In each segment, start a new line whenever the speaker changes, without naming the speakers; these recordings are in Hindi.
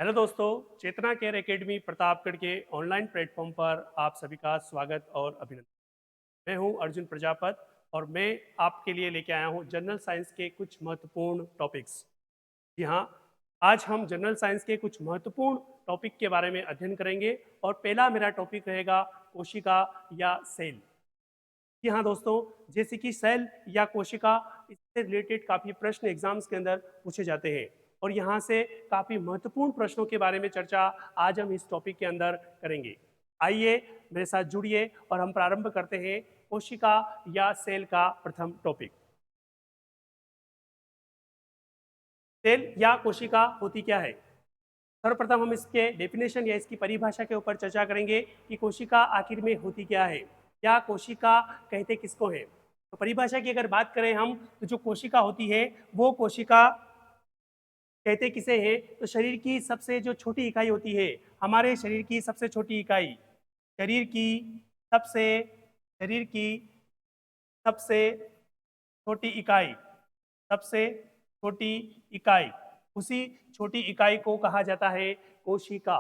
हेलो दोस्तों, चेतना केयर एकेडमी प्रतापगढ़ के ऑनलाइन प्लेटफॉर्म पर आप सभी का स्वागत और अभिनंदन। मैं हूं अर्जुन प्रजापत और मैं आपके लिए लेके आया हूं जनरल साइंस के कुछ महत्वपूर्ण टॉपिक्स। जी हाँ, आज हम जनरल साइंस के कुछ महत्वपूर्ण टॉपिक के बारे में अध्ययन करेंगे और पहला मेरा टॉपिक रहेगा कोशिका या सेल। जी हाँ दोस्तों, जैसे कि सेल या कोशिका, इससे रिलेटेड काफ़ी प्रश्न एग्जाम्स के अंदर पूछे जाते हैं और यहाँ से काफ़ी महत्वपूर्ण प्रश्नों के बारे में चर्चा आज हम इस टॉपिक के अंदर करेंगे। आइए मेरे साथ जुड़िए और हम प्रारंभ करते हैं कोशिका या सेल का प्रथम टॉपिक। सेल या कोशिका होती क्या है? सर्वप्रथम हम इसके डेफिनेशन या इसकी परिभाषा के ऊपर चर्चा करेंगे कि कोशिका आखिर में होती क्या है, या कोशिका कहते किसको है। तो परिभाषा की अगर बात करें हम, तो जो कोशिका होती है वो कोशिका कहते किसे है, तो शरीर की सबसे जो छोटी इकाई होती है, हमारे शरीर की सबसे छोटी इकाई, शरीर की सबसे शरीर की सबसे छोटी इकाई, सबसे छोटी इकाई, उसी छोटी इकाई को कहा जाता है कोशिका।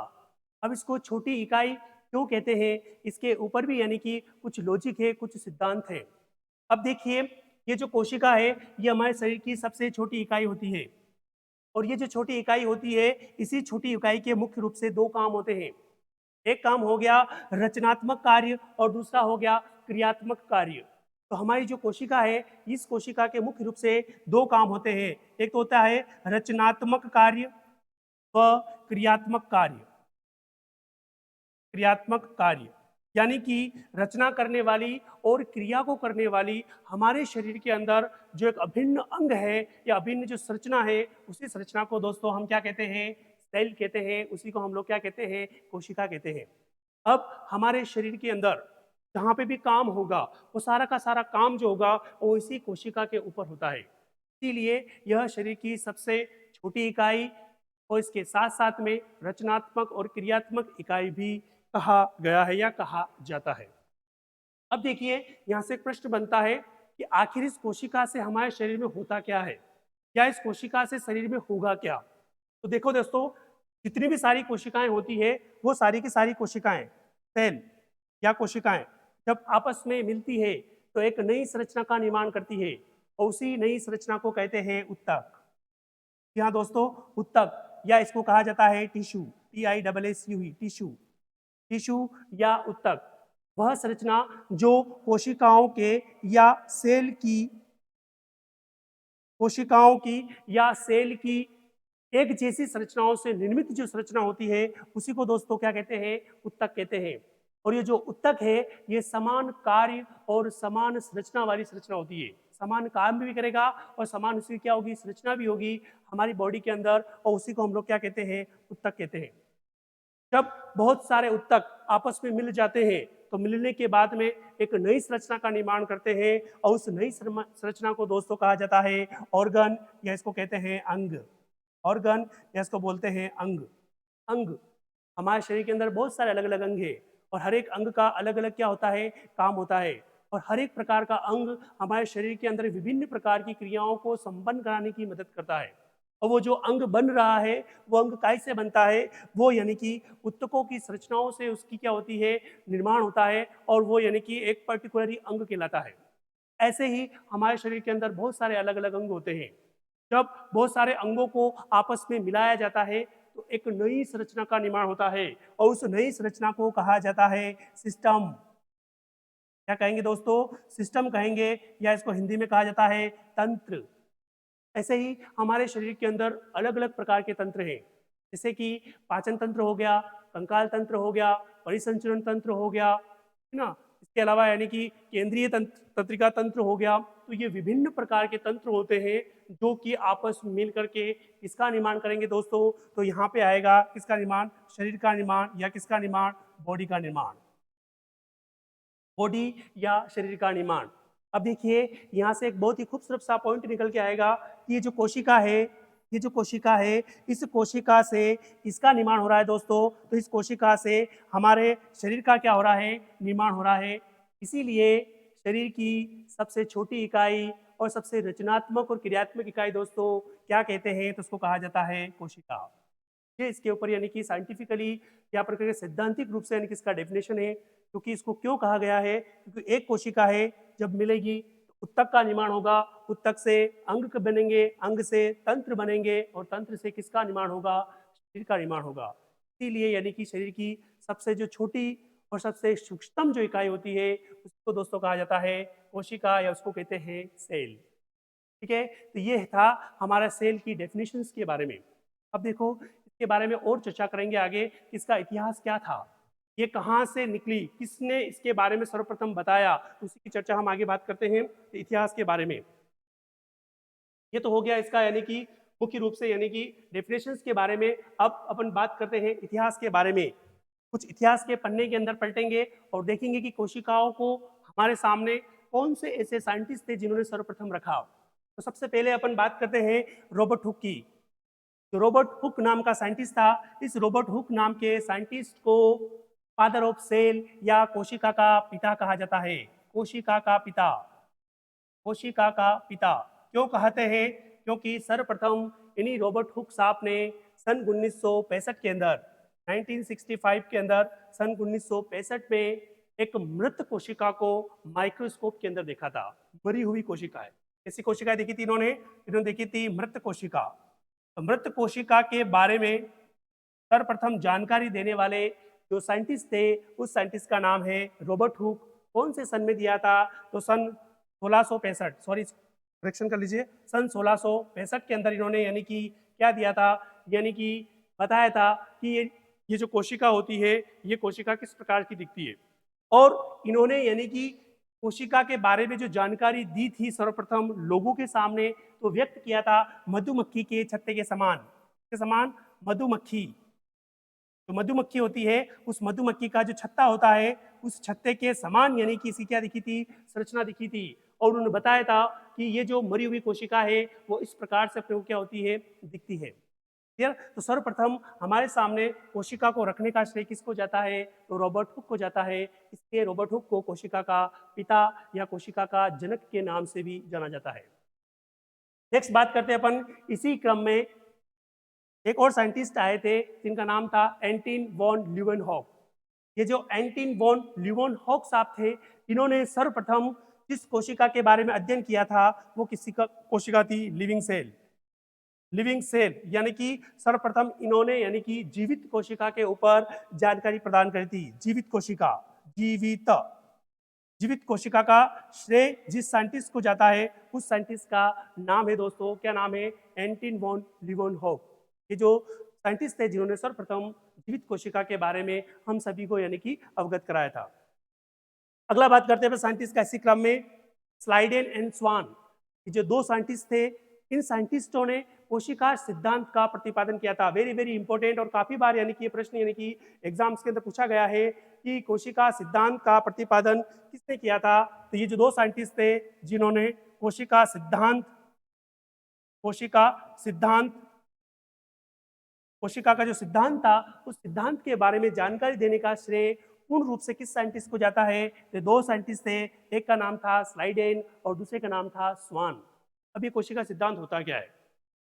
अब इसको छोटी इकाई क्यों कहते हैं, इसके ऊपर भी यानी कि कुछ लॉजिक है, कुछ सिद्धांत है। अब देखिए, ये जो कोशिका है ये हमारे शरीर की सबसे छोटी इकाई होती है और ये जो छोटी इकाई होती है, इसी छोटी इकाई के मुख्य रूप से दो काम होते हैं। एक काम हो गया रचनात्मक कार्य और दूसरा हो गया क्रियात्मक कार्य। तो हमारी जो कोशिका है, इस कोशिका के मुख्य रूप से दो काम होते हैं। एक तो होता है रचनात्मक कार्य व क्रियात्मक कार्य। क्रियात्मक कार्य यानी कि रचना करने वाली और क्रिया को करने वाली हमारे शरीर के अंदर जो एक अभिन्न अंग है या अभिन्न जो संरचना है, उसी संरचना को दोस्तों हम क्या कहते हैं? सेल कहते हैं। उसी को हम लोग क्या कहते हैं? कोशिका कहते हैं। अब हमारे शरीर के अंदर जहाँ पे भी काम होगा, वो सारा का सारा काम जो होगा वो इसी कोशिका के ऊपर होता है। इसीलिए यह शरीर की सबसे छोटी इकाई और इसके साथ साथ में रचनात्मक और क्रियात्मक इकाई भी कहा गया है या कहा जाता है। अब देखिए, यहाँ से एक प्रश्न बनता है कि आखिर इस कोशिका से हमारे शरीर में होता क्या है, या इस कोशिका से शरीर में होगा क्या? तो देखो दोस्तों, जितनी भी सारी कोशिकाएं होती है, वो सारी की सारी कोशिकाएं, सेल या कोशिकाएं, जब आपस में मिलती है तो एक नई संरचना का निर्माण करती है और उसी नई संरचना को कहते हैं उत्तक। यहाँ दोस्तों, उत्तक या इसको कहा जाता है टिश्यू, TISSUE, टिश्यू। टिश्यू या उत्तक वह संरचना जो कोशिकाओं के या सेल की कोशिकाओं की या सेल की एक जैसी संरचनाओं से निर्मित जो संरचना होती है, उसी को दोस्तों क्या कहते हैं? उत्तक कहते हैं। और ये जो उत्तक है, ये समान कार्य और समान संरचना वाली संरचना होती है। समान काम भी करेगा और समान उसकी क्या होगी? संरचना भी होगी हमारी बॉडी के अंदर, और उसी को हम लोग क्या कहते हैं? उत्तक कहते हैं। जब बहुत सारे उत्तक आपस में मिल जाते हैं, तो मिलने के बाद में एक नई संरचना का निर्माण करते हैं और उस नई संरचना को दोस्तों कहा जाता है ऑर्गन, या इसको कहते हैं अंग। ऑर्गन या इसको बोलते हैं अंग। अंग, हमारे शरीर के अंदर बहुत सारे अलग अलग अंग हैं और हर एक अंग का अलग अलग क्या होता है? काम होता है। और हर एक प्रकार का अंग हमारे शरीर के अंदर विभिन्न प्रकार की क्रियाओं को संपन्न कराने की मदद करता है। और वो जो अंग बन रहा है, वो अंग कैसे बनता है? वो यानी कि उत्तकों की संरचनाओं से उसकी क्या होती है? निर्माण होता है, और वो यानी कि एक पर्टिकुलरली अंग कहलाता है। ऐसे ही हमारे शरीर के अंदर बहुत सारे अलग अलग अंग होते हैं। जब बहुत सारे अंगों को आपस में मिलाया जाता है, तो एक नई संरचना का निर्माण होता है और उस नई संरचना को कहा जाता है सिस्टम। क्या कहेंगे दोस्तों? सिस्टम कहेंगे, या इसको हिंदी में कहा जाता है तंत्र। ऐसे ही हमारे शरीर के अंदर अलग अलग प्रकार के तंत्र हैं, जैसे कि पाचन तंत्र हो गया, कंकाल तंत्र हो गया, परिसंचरण तंत्र हो गया, है ना। इसके अलावा यानी कि केंद्रीय तंत्रिका तंत्र हो गया। तो ये विभिन्न प्रकार के तंत्र होते हैं जो कि आपस में मिल करके किसका निर्माण करेंगे दोस्तों? तो यहाँ पे आएगा किसका निर्माण? शरीर का निर्माण, या किसका निर्माण? बॉडी का निर्माण। बॉडी या शरीर का निर्माण। अब देखिए, यहाँ से एक बहुत ही खूबसूरत सा पॉइंट निकल के आएगा कि ये जो कोशिका है, ये जो कोशिका है, इस कोशिका से इसका निर्माण हो रहा है दोस्तों। तो इस कोशिका से हमारे शरीर का क्या हो रहा है? निर्माण हो रहा है। इसीलिए शरीर की सबसे छोटी इकाई और सबसे रचनात्मक और क्रियात्मक इकाई दोस्तों क्या कहते हैं? तो उसको कहा जाता है कोशिका। ये इसके ऊपर यानी कि साइंटिफिकली या प्रकार सैद्धांतिक रूप से यानी कि इसका डेफिनेशन है। क्योंकि इसको क्यों कहा गया है, क्योंकि एक कोशिका है जब मिलेगी तो उत्तक का निर्माण होगा, उत्तक से अंग बनेंगे, अंग से तंत्र बनेंगे और तंत्र से किसका निर्माण होगा, शरीर का निर्माण होगा। इसीलिए यानी कि शरीर की सबसे जो छोटी और सबसे सूक्ष्मतम जो इकाई होती है उसको दोस्तों कहा जाता है कोशिका या उसको कहते हैं सेल। ठीक है, तो ये था हमारा सेल की डेफिनेशंस के बारे में। अब देखो इसके बारे में और चर्चा करेंगे आगे कि इसका इतिहास क्या था, ये कहाँ से निकली, किसने इसके बारे में सर्वप्रथम बताया, उसी की चर्चा हम आगे बात करते हैं इतिहास के बारे में। ये तो हो गया इसका यानी कि मुख्य रूप से यानी कि डेफिनेशंस के बारे में। अब अपन बात करते हैं इतिहास के बारे में। कुछ इतिहास के पन्ने के अंदर पलटेंगे और देखेंगे कि कोशिकाओं को हमारे सामने कौन से ऐसे साइंटिस्ट थे जिन्होंने सर्वप्रथम रखा। तो सबसे पहले अपन बात करते हैं रॉबर्ट हुक की। जो रॉबर्ट हुक नाम का साइंटिस्ट था, इस रॉबर्ट हुक नाम के साइंटिस्ट को फादर ऑफ सेल या कोशिका का पिता कहा जाता है। कोशिका का पिता, कोशिका का पिता क्यों कहते हैं, क्योंकि सर्वप्रथम इन्हीं रॉबर्ट हुक साहब ने सन 1965 के अंदर 1965 के अंदर सन 1965 में एक मृत कोशिका को माइक्रोस्कोप के अंदर देखा था। मरी हुई कोशिका है। ऐसी कोशिका देखी थी इन्होंने देखी थी मृत कोशिका। तो मृत कोशिका के बारे में सर्वप्रथम जानकारी देने वाले जो साइंटिस्ट थे उस साइंटिस्ट का नाम है रॉबर्ट हुक। कौन से सन में दिया था, तो सन 1665, सॉरी करेक्शन कर लीजिए, सन 1665 के अंदर इन्होंने यानी कि क्या दिया था, यानी कि बताया था कि ये जो कोशिका होती है ये कोशिका किस प्रकार की दिखती है। और इन्होंने यानी कि कोशिका के बारे में जो जानकारी दी थी सर्वप्रथम लोगों के सामने, तो व्यक्त किया था मधुमक्खी के छत्ते के समान। के समान मधुमक्खी, जो मधुमक्खी होती है उस मधुमक्खी का जो छत्ता होता है उस छत्ते के समान यानी कि इसकी क्या दिखी थी, संरचना दिखी थी। और उन्होंने बताया था कि ये जो मरी हुई कोशिका है वो इस प्रकार से प्रयोग क्या होती है, दिखती है। क्लियर। तो सर्वप्रथम हमारे सामने कोशिका को रखने का श्रेय किसको जाता है, तो रॉबर्ट हुक को जाता है। इसलिए रॉबर्ट हुक को कोशिका का पिता या कोशिका का जनक के नाम से भी जाना जाता है। नेक्स्ट बात करते हैं अपन, इसी क्रम में एक और साइंटिस्ट आए थे जिनका नाम था एंटिन वॉन ल्यूवेनहॉक। ये जो एंटिन वॉन ल्यूवेनहॉक साहब थे, इन्होंने सर्वप्रथम जिस कोशिका के बारे में अध्ययन किया था वो किसी का कोशिका थी, लिविंग सेल। लिविंग सेल यानी कि सर्वप्रथम इन्होंने यानी कि जीवित कोशिका के ऊपर जानकारी प्रदान करी थी। जीवित कोशिका, जीवित कोशिका का श्रेय जिस साइंटिस्ट को जाता है उस साइंटिस्ट का नाम है दोस्तों, क्या नाम है, एंटिन वॉन ल्यूवेनहॉक। ये जो साइंटिस्ट थे जिन्होंने सर्वप्रथम जीवित कोशिका के बारे में हम सभी को यानी कि अवगत कराया था। अगला बात करते हैं साइंटिस्ट का इसी क्रम में, स्लाइडेन एंड स्वान। ये जो दो साइंटिस्ट थे, इन साइंटिस्टों ने कोशिका सिद्धांत का प्रतिपादन किया था। वेरी वेरी इंपॉर्टेंट, और काफी बार यानी कि ये प्रश्न यानी कि एग्जाम्स के अंदर पूछा गया है कि कोशिका सिद्धांत का प्रतिपादन किसने किया था। तो ये जो दो साइंटिस्ट थे जिन्होंने कोशिका सिद्धांत, कोशिका का जो सिद्धांत था उस सिद्धांत के बारे में जानकारी देने का श्रेय पूर्ण रूप से किस साइंटिस्ट को जाता है, तो दो साइंटिस्ट थे, एक का नाम था स्लाइडेन और दूसरे का नाम था स्वान। अब ये कोशिका सिद्धांत होता क्या है,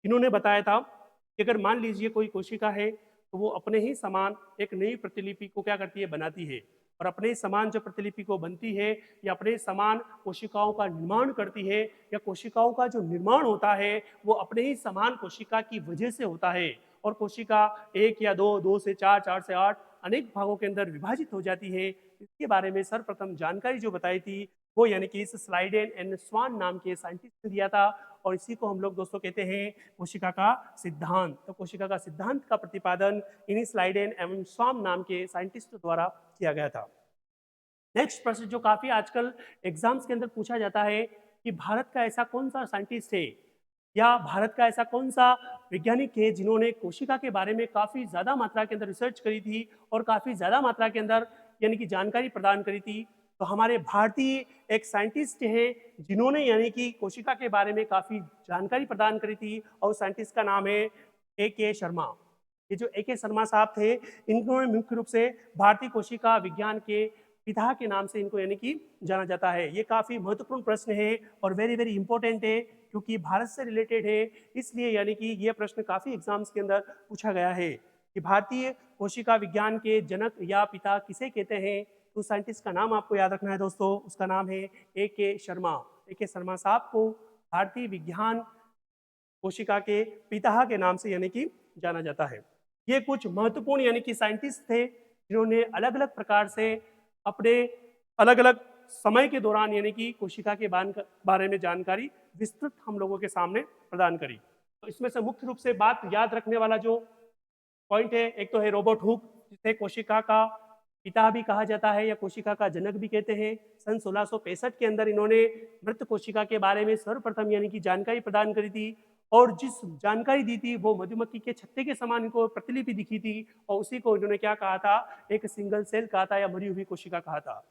इन्होंने बताया था कि अगर मान लीजिए कोई कोशिका है तो वो अपने ही समान एक नई प्रतिलिपि को क्या करती है, बनाती है। और अपने ही समान जो प्रतिलिपि को बनती है या अपने समान कोशिकाओं का निर्माण करती है, या कोशिकाओं का जो निर्माण होता है वो अपने ही समान कोशिका की वजह से होता है। और कोशिका एक या दो, दो से चार, चार से आठ अनेक भागों के अंदर विभाजित हो जाती है। इसके बारे में सर्वप्रथम जानकारी जो बताई थी वो यानी कि इस स्लाइडेन एंड स्वान नाम के साइंटिस्ट ने दिया था। और इसी को हम लोग दोस्तों कहते हैं कोशिका का सिद्धांत। तो कोशिका का सिद्धांत का प्रतिपादन इन्हीं स्लाइडेन एवं स्वान नाम के साइंटिस्ट द्वारा किया गया था। नेक्स्ट प्रश्न जो काफी आजकल एग्जाम्स के अंदर पूछा जाता है कि भारत का ऐसा कौन सा साइंटिस्ट है या भारत का ऐसा कौन सा वैज्ञानिक है जिन्होंने कोशिका के बारे में काफी ज्यादा मात्रा के अंदर रिसर्च करी थी और काफी ज्यादा मात्रा के अंदर यानी कि जानकारी प्रदान करी थी। तो हमारे भारतीय एक साइंटिस्ट हैं जिन्होंने यानी कि कोशिका के बारे में काफी जानकारी प्रदान करी थी, और साइंटिस्ट का नाम है A.K. शर्मा। ये जो A.K. शर्मा साहब थे, इन्होंने मुख्य रूप से भारतीय कोशिका विज्ञान के पिता के नाम से इनको यानी कि जाना जाता है। ये काफी महत्वपूर्ण प्रश्न है और वेरी वेरी इंपॉर्टेंट है। क्योंकि भारत से रिलेटेड है, इसलिए यानी कि ये प्रश्न काफ़ी एग्जाम्स के अंदर पूछा गया है कि भारतीय कोशिका विज्ञान के जनक या पिता किसे कहते हैं। तो साइंटिस्ट का नाम आपको याद रखना है दोस्तों, उसका नाम है A.K. शर्मा। A.K. शर्मा साहब को भारतीय विज्ञान कोशिका के पिता के नाम से यानी कि जाना जाता है। ये कुछ महत्वपूर्ण यानी कि साइंटिस्ट थे जिन्होंने अलग अलग प्रकार से अपने अलग अलग समय के दौरान यानी कि कोशिका के बारे में जानकारी विस्तृत हम लोगों के सामने प्रदान करी। तो इसमें से मुख्य रूप से बात याद रखने वाला जो पॉइंट है, एक तो है रॉबर्ट हुक, जिसे कोशिका का पिता भी कहा जाता है या कोशिका का जनक भी कहते हैं। सन 1665 के अंदर इन्होंने मृत कोशिका के बारे में सर्वप्रथम यानी कि जानकारी प्रदान करी थी, और जिस जानकारी दी थी वो मधुमक्खी के छत्ते के समान इनको प्रतिलिपि दिखी थी, और उसी को इन्होंने क्या कहा था, एक सिंगल सेल कहा था या मरी हुई कोशिका कहा था।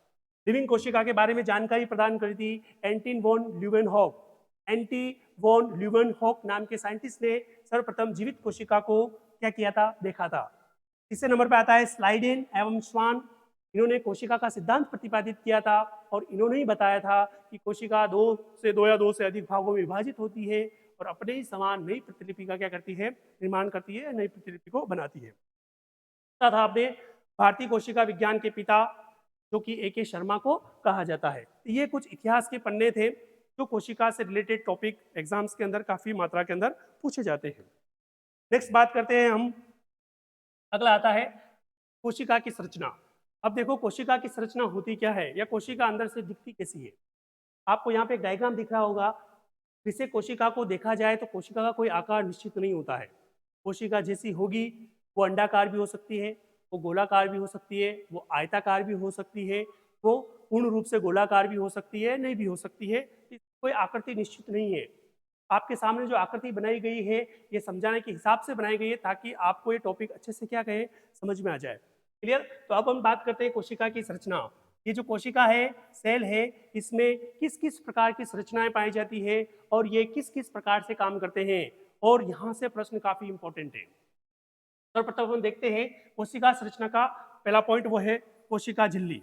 लिविंग कोशिका के बारे में जानकारी प्रदान करी थी anti von Leeuwenhoek. Anti von Leeuwenhoek नाम के साइंटिस्ट ने सर्वप्रथम जीवित कोशिका को क्या किया था, देखा था। तीसरे नंबर पर आता है स्लाइडेन एवं स्वान। इन्होंने कोशिका का सिद्धांत प्रतिपादित किया था, और इन्होंने ही बताया था कि कोशिका दो से अधिक भागों में विभाजित होती है और अपने ही समान नई प्रतिलिपि का क्या करती है, निर्माण करती है, नई प्रतिलिपि को बनाती है। था आपने भारतीय कोशिका विज्ञान के पिता जो कि A.K. शर्मा को कहा जाता है। ये कुछ इतिहास के पन्ने थे जो कोशिका से रिलेटेड टॉपिक एग्जाम्स के अंदर काफी मात्रा के अंदर पूछे जाते हैं। नेक्स्ट बात करते हैं हम, अगला आता है कोशिका की संरचना। अब देखो कोशिका की संरचना होती क्या है या कोशिका अंदर से दिखती कैसी है। आपको यहाँ पे एक डायग्राम दिख रहा होगा, जिससे कोशिका को देखा जाए तो कोशिका का कोई आकार निश्चित नहीं होता है। कोशिका जैसी होगी वो अंडाकार भी हो सकती है, वो गोलाकार भी हो सकती है, वो आयताकार भी हो सकती है, वो पूर्ण रूप से गोलाकार भी हो सकती है, नहीं भी हो सकती है। कोई आकृति निश्चित नहीं है। आपके सामने जो आकृति बनाई गई है ये समझाने के हिसाब से बनाई गई है ताकि आपको ये टॉपिक अच्छे से क्या कहे, समझ में आ जाए। क्लियर। तो अब हम बात करते हैं कोशिका की संरचना। ये जो कोशिका है, सेल है, इसमें किस किस प्रकार की संरचनाएं पाई जाती है और ये किस किस प्रकार से काम करते हैं, और यहाँ से प्रश्न काफी इंपॉर्टेंट है। सर्वप्रथम हम देखते हैं कोशिका संरचना का पहला पॉइंट, वो है कोशिका झिल्ली।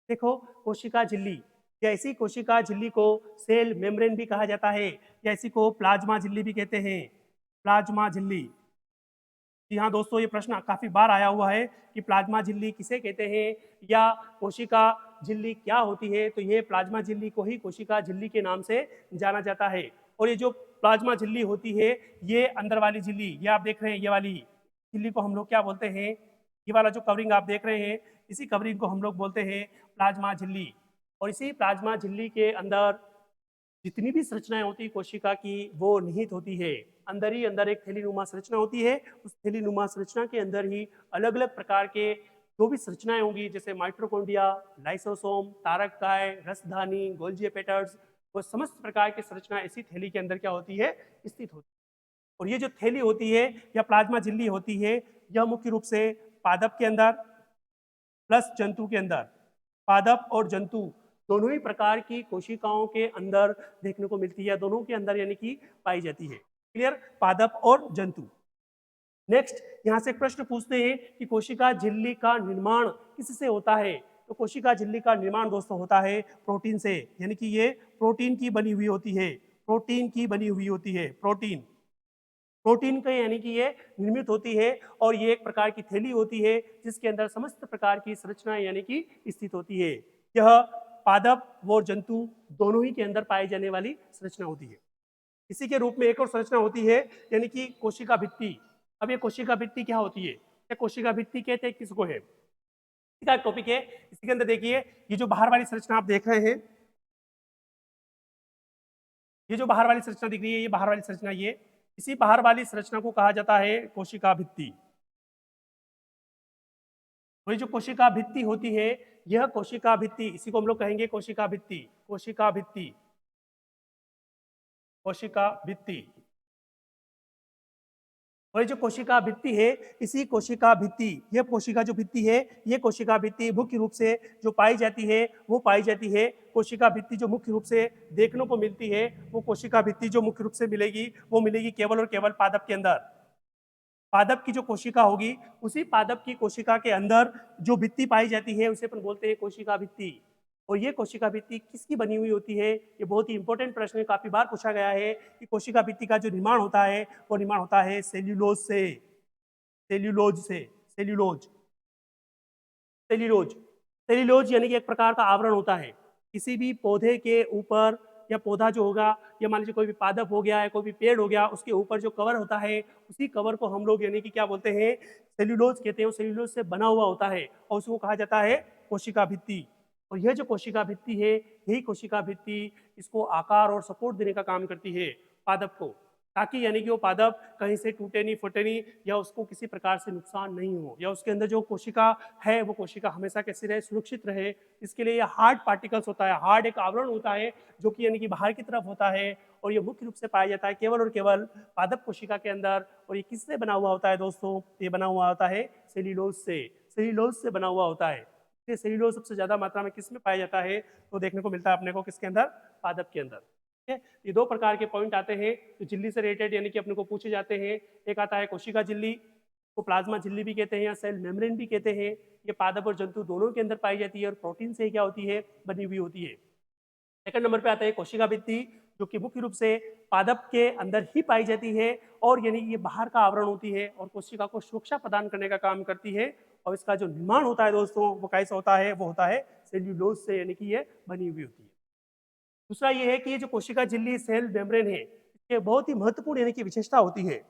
देखो कोशिका झिल्ली या इसी कोशिका झिल्ली को सेल मेम्ब्रेन भी कहा जाता है, या इसी को प्लाज्मा झिल्ली भी कहते हैं। प्लाज्मा झिल्ली, जी हाँ दोस्तों, ये प्रश्न काफी बार आया हुआ है कि प्लाज्मा झिल्ली किसे कहते हैं या कोशिका झिल्ली क्या होती है। तो ये प्लाज्मा झिल्ली को ही कोशिका झिल्ली के नाम से जाना जाता है। और ये जो प्लाज्मा झिल्ली होती है, ये अंदर वाली झिल्ली, ये आप देख रहे हैं, ये वाली झिल्ली को हम लोग क्या बोलते हैं, ये वाला जो कवरिंग आप देख रहे हैं, इसी कवरिंग को हम लोग बोलते हैं प्लाज्मा झिल्ली। और इसी प्लाज्मा झिल्ली के अंदर जितनी भी संरचनाएं होती है कोशिका की, वो निहित होती है। अंदर ही अंदर एक थैलीनुमा संरचना होती है। उस थैलीनुमा संरचना के अंदर ही अलग अलग प्रकार के जो भी संरचनाएं होंगी, जैसे माइटोकॉन्ड्रिया, लाइसोसोम, तारककाय, रसधानी, गोल्जी एपेटर्स, वो समस्त प्रकार की संरचनाएं इसी थैली के अंदर क्या होती है, स्थित होती है। और ये जो थैली होती है या प्लाज्मा झिल्ली होती है, यह मुख्य रूप से पादप के अंदर प्लस जंतु के अंदर, पादप और जंतु दोनों ही प्रकार की कोशिकाओं के अंदर देखने को मिलती है, दोनों के अंदर यानी कि पाई जाती है। क्लियर, पादप और जंतु। नेक्स्ट यहाँ से एक प्रश्न पूछते हैं कि कोशिका झिल्ली का निर्माण किससे होता है। तो कोशिका झिल्ली का निर्माण दोस्तों होता है प्रोटीन से, यानी कि ये प्रोटीन की बनी हुई होती है। प्रोटीन की बनी हुई होती है, प्रोटीन प्रोटीन का यानी कि ये निर्मित होती है, और ये एक प्रकार की थैली होती है जिसके अंदर समस्त प्रकार की संरचनाएं यानी कि स्थित होती है। यह पादप व जंतु दोनों ही के अंदर पाई जाने वाली संरचना होती है। इसी के रूप में एक और संरचना होती है यानी कि कोशिका भित्ति। अब ये कोशिका भित्ति क्या होती है, या कोशिका भित्ति कहते हैं किसको है, इसका टॉपिक है। इसी के अंदर देखिए, ये जो बाहर वाली संरचना आप देख रहे हैं, ये जो बाहर वाली संरचना दिख रही है, ये बाहर वाली संरचना, ये इसी बाहर वाली संरचना को कहा जाता है कोशिका भित्ति। तो ये जो कोशिका भित्ति होती है, यह कोशिका भित्ति, इसी को हम लोग कहेंगे कोशिका भित्ति। कोशिका भित्ति, कोशिका भित्ति। और ये जो कोशिका भित्ति है, इसी कोशिका भित्ति, यह कोशिका जो भित्ति है, ये कोशिका भित्ति मुख्य रूप से जो पाई जाती है वो पाई जाती है। कोशिका भित्ति जो मुख्य रूप से देखने को मिलती है, वो कोशिका भित्ति जो मुख्य रूप से मिलेगी, वो मिलेगी केवल और केवल पादप के अंदर। पादप की जो कोशिका होगी, उसी पादप की कोशिका के अंदर जो भित्ति पाई जाती है उसे अपन बोलते हैं कोशिका भित्ति। और ये कोशिका भित्ति किसकी बनी हुई होती है? ये बहुत ही इंपॉर्टेंट प्रश्न है, काफी बार पूछा गया है कि कोशिका भित्ति का जो निर्माण होता है वो निर्माण होता है सेल्यूलोज से, सेल्यूलोज से, सेल्यूलोज, सेल्यूलोज, सेल्यूलोज यानी कि एक प्रकार का आवरण होता है किसी भी पौधे के ऊपर, या पौधा जो होगा, या मान लीजिए कोई भी पादप हो गया है, कोई भी पेड़ हो गया, उसके ऊपर जो कवर होता है उसी कवर को हम लोग यानी कि क्या बोलते हैं, सेल्यूलोज कहते हैं। वो सेल्यूलोज से बना हुआ होता है और उसको कहा जाता है कोशिका भित्ति। और यह जो कोशिका भित्ति है, यही कोशिका भित्ति इसको आकार और सपोर्ट देने का काम करती है पादप को, ताकि यानी कि वो पादप कहीं से टूटे नहीं, फटे नहीं, या उसको किसी प्रकार से नुकसान नहीं हो, या उसके अंदर जो कोशिका है वो कोशिका हमेशा कैसी रहे, सुरक्षित रहे। इसके लिए ये हार्ड पार्टिकल्स होता है, हार्ड एक आवरण होता है जो कि यानी कि बाहर की तरफ होता है, और ये मुख्य रूप से पाया जाता है केवल और केवल पादप कोशिका के अंदर। और ये किससे बना हुआ होता है दोस्तों? ये बना हुआ होता है सेल्यूलोज से, सेल्यूलोज से बना हुआ होता है। ये सेल्यूलोज सबसे ज्यादा मात्रा में किस में पाया जाता है? तो देखने को मिलता है अपने को किसके अंदर? पादप के अंदर। ठीक है, ये दो प्रकार के पॉइंट आते हैं जो झिल्ली से रिलेटेड यानी कि अपने को पूछे जाते हैं। एक आता है कोशिका झिल्ली, को प्लाज्मा झिल्ली भी कहते हैं या सेल मेम्ब्रेन भी कहते हैं। ये पादप और जंतु दोनों के अंदर पाई जाती है और प्रोटीन से क्या होती है, बनी हुई होती है। सेकंड नंबर पे आता है कोशिका भित्ति, जो कि मुख्य रूप से पादप के अंदर ही पाई जाती है, और यानी ये बाहर का आवरण होती है और कोशिका को सुरक्षा प्रदान करने का काम करती है। और इसका जो निर्माण होता है दोस्तों वो कैसे होता है? वो होता है सेल्यूलोज से, यानी कि ये बनी हुई होती है। दूसरा ये है कि ये जो कोशिका झिल्ली सेल मेम्ब्रेन है, इसके बहुत ही महत्वपूर्ण यानी कि विशेषता होती है।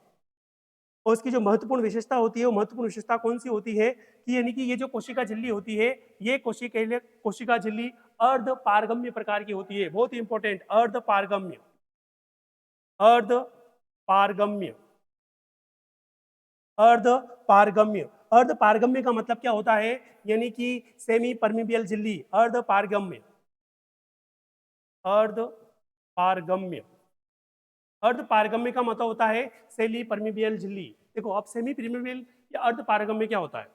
और इसकी जो महत्वपूर्ण विशेषता होती है, वो महत्वपूर्ण विशेषता कौन सी होती है कि यानी कि ये जो कोशिका झिल्ली होती है, ये कोशिका झिल्ली अर्ध पारगम्य प्रकार की होती है। बहुत ही इंपॉर्टेंट, अर्ध पारगम्य, अर्ध पारगम्य, अर्ध पारगम्य। अर्ध पारगम्य का मतलब क्या होता है? यानी कि सेमी परमिबियल झिल्ली, अर्ध पारगम्य, अर्ध पारगम्य। अर्ध पारगम्य का मतलब होता है सेमी परमिबियल झिल्ली। देखो अब सेमी परमिबियल या अर्ध पारगम्य क्या होता है?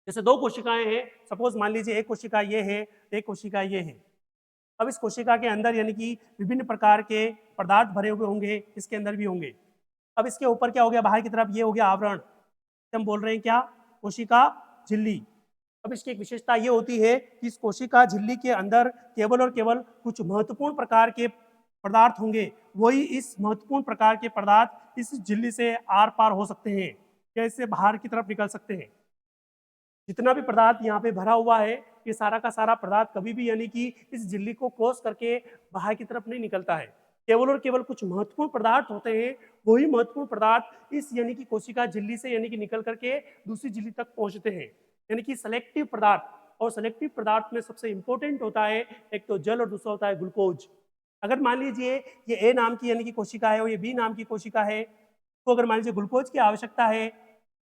जैसे दो कोशिकाएं हैं, सपोज मान लीजिए एक कोशिका ये है, एक कोशिका ये है। अब इस कोशिका के अंदर यानी कि विभिन्न प्रकार के पदार्थ भरे हुए होंगे, इसके अंदर भी होंगे। अब इसके ऊपर क्या हो गया, बाहर की तरफ ये हो गया आवरण, हम बोल रहे हैं क्या? कोशिका झिल्ली। अब इसकी एक विशेषता ये होती है कि इस कोशिका झिल्ली के अंदर केवल और केवल कुछ महत्वपूर्ण प्रकार के पदार्थ होंगे, वही इस महत्वपूर्ण प्रकार के पदार्थ इस झिल्ली से आर पार हो सकते हैं या इससे बाहर की तरफ निकल सकते हैं। जितना भी पदार्थ यहाँ पे भरा हुआ है, ये सारा का सारा पदार्थ कभी भी यानी कि इस झिल्ली को क्रॉस करके बाहर की तरफ नहीं निकलता है। केवल और केवल कुछ महत्वपूर्ण पदार्थ होते हैं, वही महत्वपूर्ण पदार्थ इस यानी कि कोशिका झिल्ली से यानी कि निकल करके दूसरी झिल्ली तक पहुंचते हैं, यानी कि सेलेक्टिव पदार्थ। और सेलेक्टिव पदार्थ में सबसे इंपॉर्टेंट होता है एक तो जल और दूसरा होता है ग्लूकोज। अगर मान लीजिए ये ए नाम की यानी कि कोशिका है और ये बी नाम की कोशिका है, तो अगर मान लीजिए ग्लूकोज की आवश्यकता है,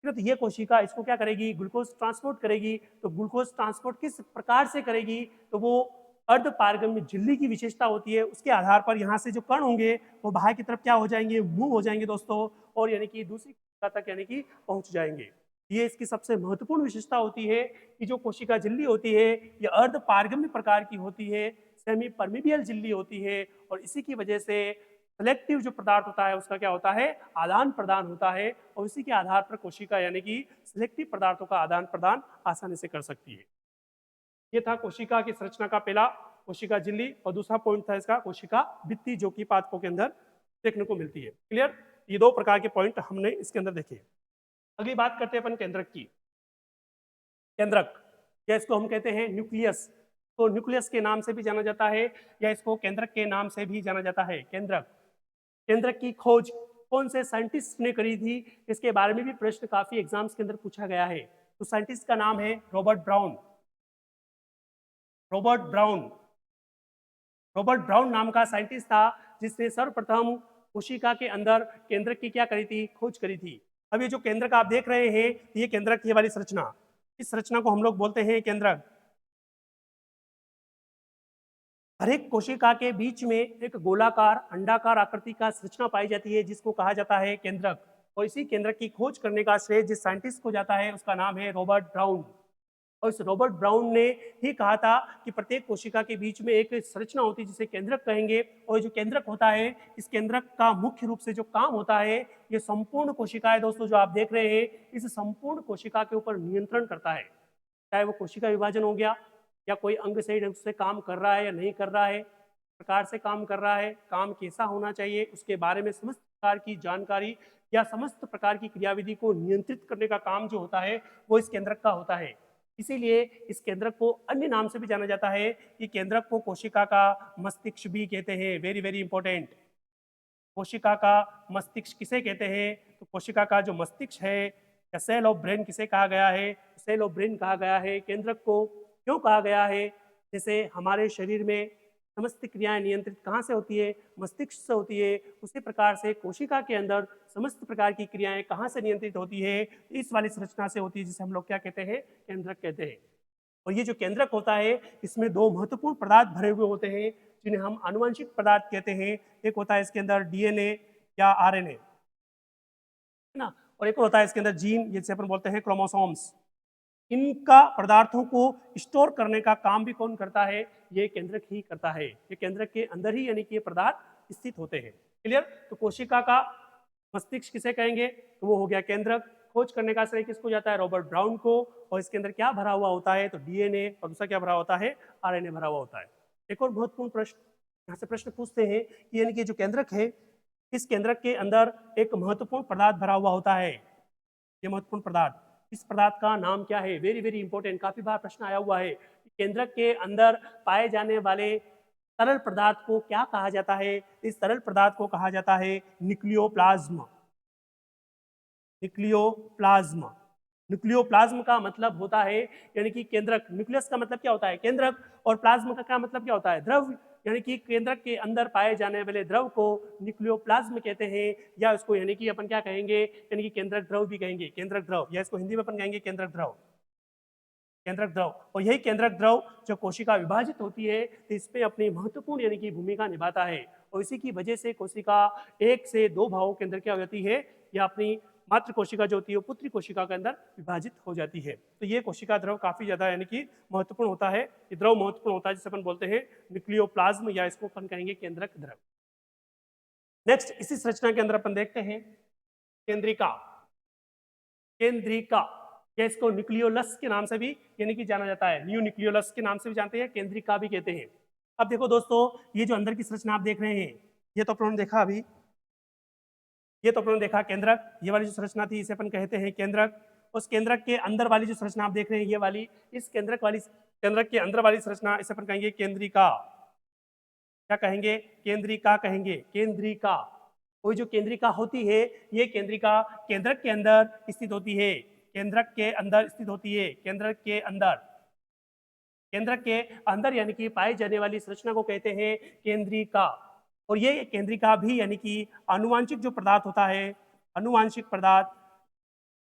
तो ये कोशिका इसको क्या करेगी? ग्लूकोज ट्रांसपोर्ट करेगी। तो ग्लूकोज ट्रांसपोर्ट किस प्रकार से करेगी? तो वो अर्ध पारगम्य झिल्ली की विशेषता होती है, उसके आधार पर यहाँ से जो कण होंगे वो बाहर की तरफ क्या हो जाएंगे? मूव हो जाएंगे दोस्तों, और यानी कि दूसरी कोशिका तक यानी कि पहुंच जाएंगे। ये इसकी सबसे महत्वपूर्ण विशेषता होती है कि जो कोशिका झिल्ली होती है ये अर्ध पारगम्य प्रकार की होती है, सेमी परमिबियल झिल्ली होती है, और इसी की वजह से सेलेक्टिव जो पदार्थ होता है उसका क्या होता है? आदान प्रदान होता है, और इसी के आधार पर कोशिका यानी कि सिलेक्टिव पदार्थों का आदान प्रदान आसानी से कर सकती है। ये था कोशिका की संरचना का पहला, कोशिका झिल्ली, और दूसरा पॉइंट था इसका कोशिका भित्ति, जो कि पादपों के अंदर देखने को मिलती है। क्लियर? ये दो प्रकार के पॉइंट हमने इसके अंदर देखे। अगली बात करते हैं अपन केंद्रक की। केंद्रक या इसको हम कहते हैं न्यूक्लियस। तो न्यूक्लियस के नाम से भी जाना जाता है या इसको केंद्रक के नाम से भी जाना जाता है। केंद्रक, केंद्रक की खोज कौन से साइंटिस्ट ने करी थी? इसके बारे में भी प्रश्न काफी एग्जाम्स के अंदर पूछा गया है। तो साइंटिस्ट का नाम है Robert brown. Robert brown, Robert brown नाम का साइंटिस्ट था जिसने सर्वप्रथम कोशिका के अंदर केंद्रक की क्या करी थी? खोज करी थी। अब ये जो केंद्रक आप देख रहे हैं, ये केंद्रक ये वाली संरचना, इस संरचना को हम लोग बोलते हैं केंद्रक। हर एक कोशिका के बीच में एक गोलाकार अंडाकार आकृति का संरचना पाई जाती है जिसको कहा जाता है केंद्रक। और इसी केंद्रक की खोज करने का श्रेय जिस साइंटिस्ट को जाता है उसका नाम है रॉबर्ट ब्राउन। और इस रॉबर्ट ब्राउन ने ही कहा था कि प्रत्येक कोशिका के बीच में एक संरचना होती है जिसे केंद्रक कहेंगे, और जो केंद्रक होता है, इस केंद्रक का मुख्य रूप से जो काम होता है, ये संपूर्ण कोशिकाएं दोस्तों जो आप देख रहे हैं, इस संपूर्ण कोशिका के ऊपर नियंत्रण करता है। चाहे वो कोशिका विभाजन हो गया, या कोई अंग सही ढंग से काम कर रहा है या नहीं कर रहा है, प्रकार से काम कर रहा है, काम कैसा होना चाहिए, उसके बारे में समस्त प्रकार की जानकारी या समस्त प्रकार की क्रियाविधि को नियंत्रित करने का काम जो होता है वो इस केंद्रक का होता है। इसीलिए इस केंद्रक को अन्य नाम से भी जाना जाता है कि केंद्रक को कोशिका का मस्तिष्क भी कहते हैं। Very very important. कोशिका का मस्तिष्क किसे कहते हैं? तो कोशिका का जो मस्तिष्क है या सेल ऑफ ब्रेन किसे कहा गया है? सेल ऑफ ब्रेन कहा गया है। केंद्रक को क्यों कहा गया है? जैसे हमारे शरीर में समस्त क्रियाएं नियंत्रित कहाँ से होती है? मस्तिष्क से होती है। उसी प्रकार से कोशिका के अंदर समस्त प्रकार की क्रियाएं कहाँ से नियंत्रित होती है? इस वाली संरचना से होती है, जिसे हम लोग क्या कहते हैं? केंद्रक कहते हैं। और ये जो केंद्रक होता है इसमें दो महत्वपूर्ण पदार्थ भरे हुए होते हैं जिन्हें हम आनुवंशिक पदार्थ कहते हैं। एक होता है इसके अंदर डीएनए या आरएनए, है ना, और एक होता है इसके अंदर जीन, जिसे अपन बोलते हैं क्रोमोसोम्स। इनका पदार्थों को स्टोर करने का काम भी कौन करता है? ये केंद्रक ही करता है। ये केंद्रक के अंदर ही यानी कि ये पदार्थ स्थित होते हैं। क्लियर? तो कोशिका का मस्तिष्क किसे कहेंगे? तो वो हो गया केंद्रक। खोज करने का श्रेय किसको जाता है? रॉबर्ट ब्राउन को। और इसके अंदर क्या भरा हुआ होता है? तो डीएनए, और दूसरा क्या भरा होता है? आरएनए भरा हुआ होता है। एक और महत्वपूर्ण प्रश्न यहाँ से प्रश्न पूछते हैं कि यानी कि जो केंद्रक है, इस केंद्रक के अंदर एक महत्वपूर्ण पदार्थ भरा हुआ होता है। ये महत्वपूर्ण पदार्थ, इस पदार्थ का नाम क्या है? वेरी वेरी इंपॉर्टेंट, काफी बार प्रश्न आया हुआ है। केंद्रक के अंदर पाए जाने वाले तरल पदार्थ को क्या कहा जाता है? इस तरल पदार्थ को कहा जाता है न्यूक्लियोप्लाज्म। न्यूक्लियोप्लाज्म। न्यूक्लियोप्लाज्म का मतलब होता है यानी कि केंद्रक। न्यूक्लियस का मतलब क्या होता है? केंद्रक। और प्लाज्म का क्या मतलब क्या होता है? द्रव। यानी कि केंद्रक के अंदर पाए जाने वाले द्रव को न्यूक्लियोप्लाज्म कहते हैं, या उसको यानी कि अपन क्या कहेंगे? यानी कि केंद्रक द्रव भी कहेंगे। केंद्रक द्रव, या इसको हिंदी में अपन कहेंगे केंद्रक द्रव। केंद्रक द्रव। और यही केंद्रक द्रव जो कोशिका विभाजित होती है तो इसमें अपनी महत्वपूर्ण यानी कि भूमिका निभाता है। और इसी की वजह से कोशिका एक से दो भागों के अंदर क्या हो जाती है? या अपनी मातृ कोशिका जो होती है वो पुत्री कोशिका के अंदर विभाजित हो जाती है। तो ये कोशिका द्रव काफी ज्यादा यानी कि महत्वपूर्ण होता है। ये द्रव महत्वपूर्ण होता है जिसे अपन बोलते हैं न्यूक्लियोप्लाज्म, या इसको अपन कहेंगे केंद्रक द्रव। नेक्स्ट, इसी संरचना के अंदर अपन देखते हैं केंद्रिका। केंद्रिका, या इसको न्यूक्लियोलस के नाम से भी यानी कि जाना जाता है। न्यू न्यूक्लियोलस के नाम से भी जानते हैं, केंद्रिका भी कहते हैं। अब देखो दोस्तों, ये जो अंदर की संरचना आप देख रहे हैं, ये तो अपन ने देखा अभी, ये तो अपन ने देखा केंद्रक। ये वाली जो संरचना थी इसे अपन कहते हैं केंद्रक। उस केंद्रक के अंदर वाली जो संरचना आप देख रहे हैं ये वाली, इस केंद्रक के अंदर वाली संरचना इसे अपन कहेंगे केंद्रिका। क्या कहेंगे? केंद्रिका कहेंगे। केंद्रिका। कोई जो केंद्रिका होती है, ये केंद्रिका केंद्रक के अंदर स्थित होती है। केंद्रक के अंदर स्थित होती है। केंद्रक के अंदर, केंद्रक के अंदर यानी कि पाई जाने वाली संरचना को कहते हैं केंद्रिका। और ये केंद्रिका भी यानी कि आनुवांशिक जो पदार्थ होता है, आनुवांशिक पदार्थ,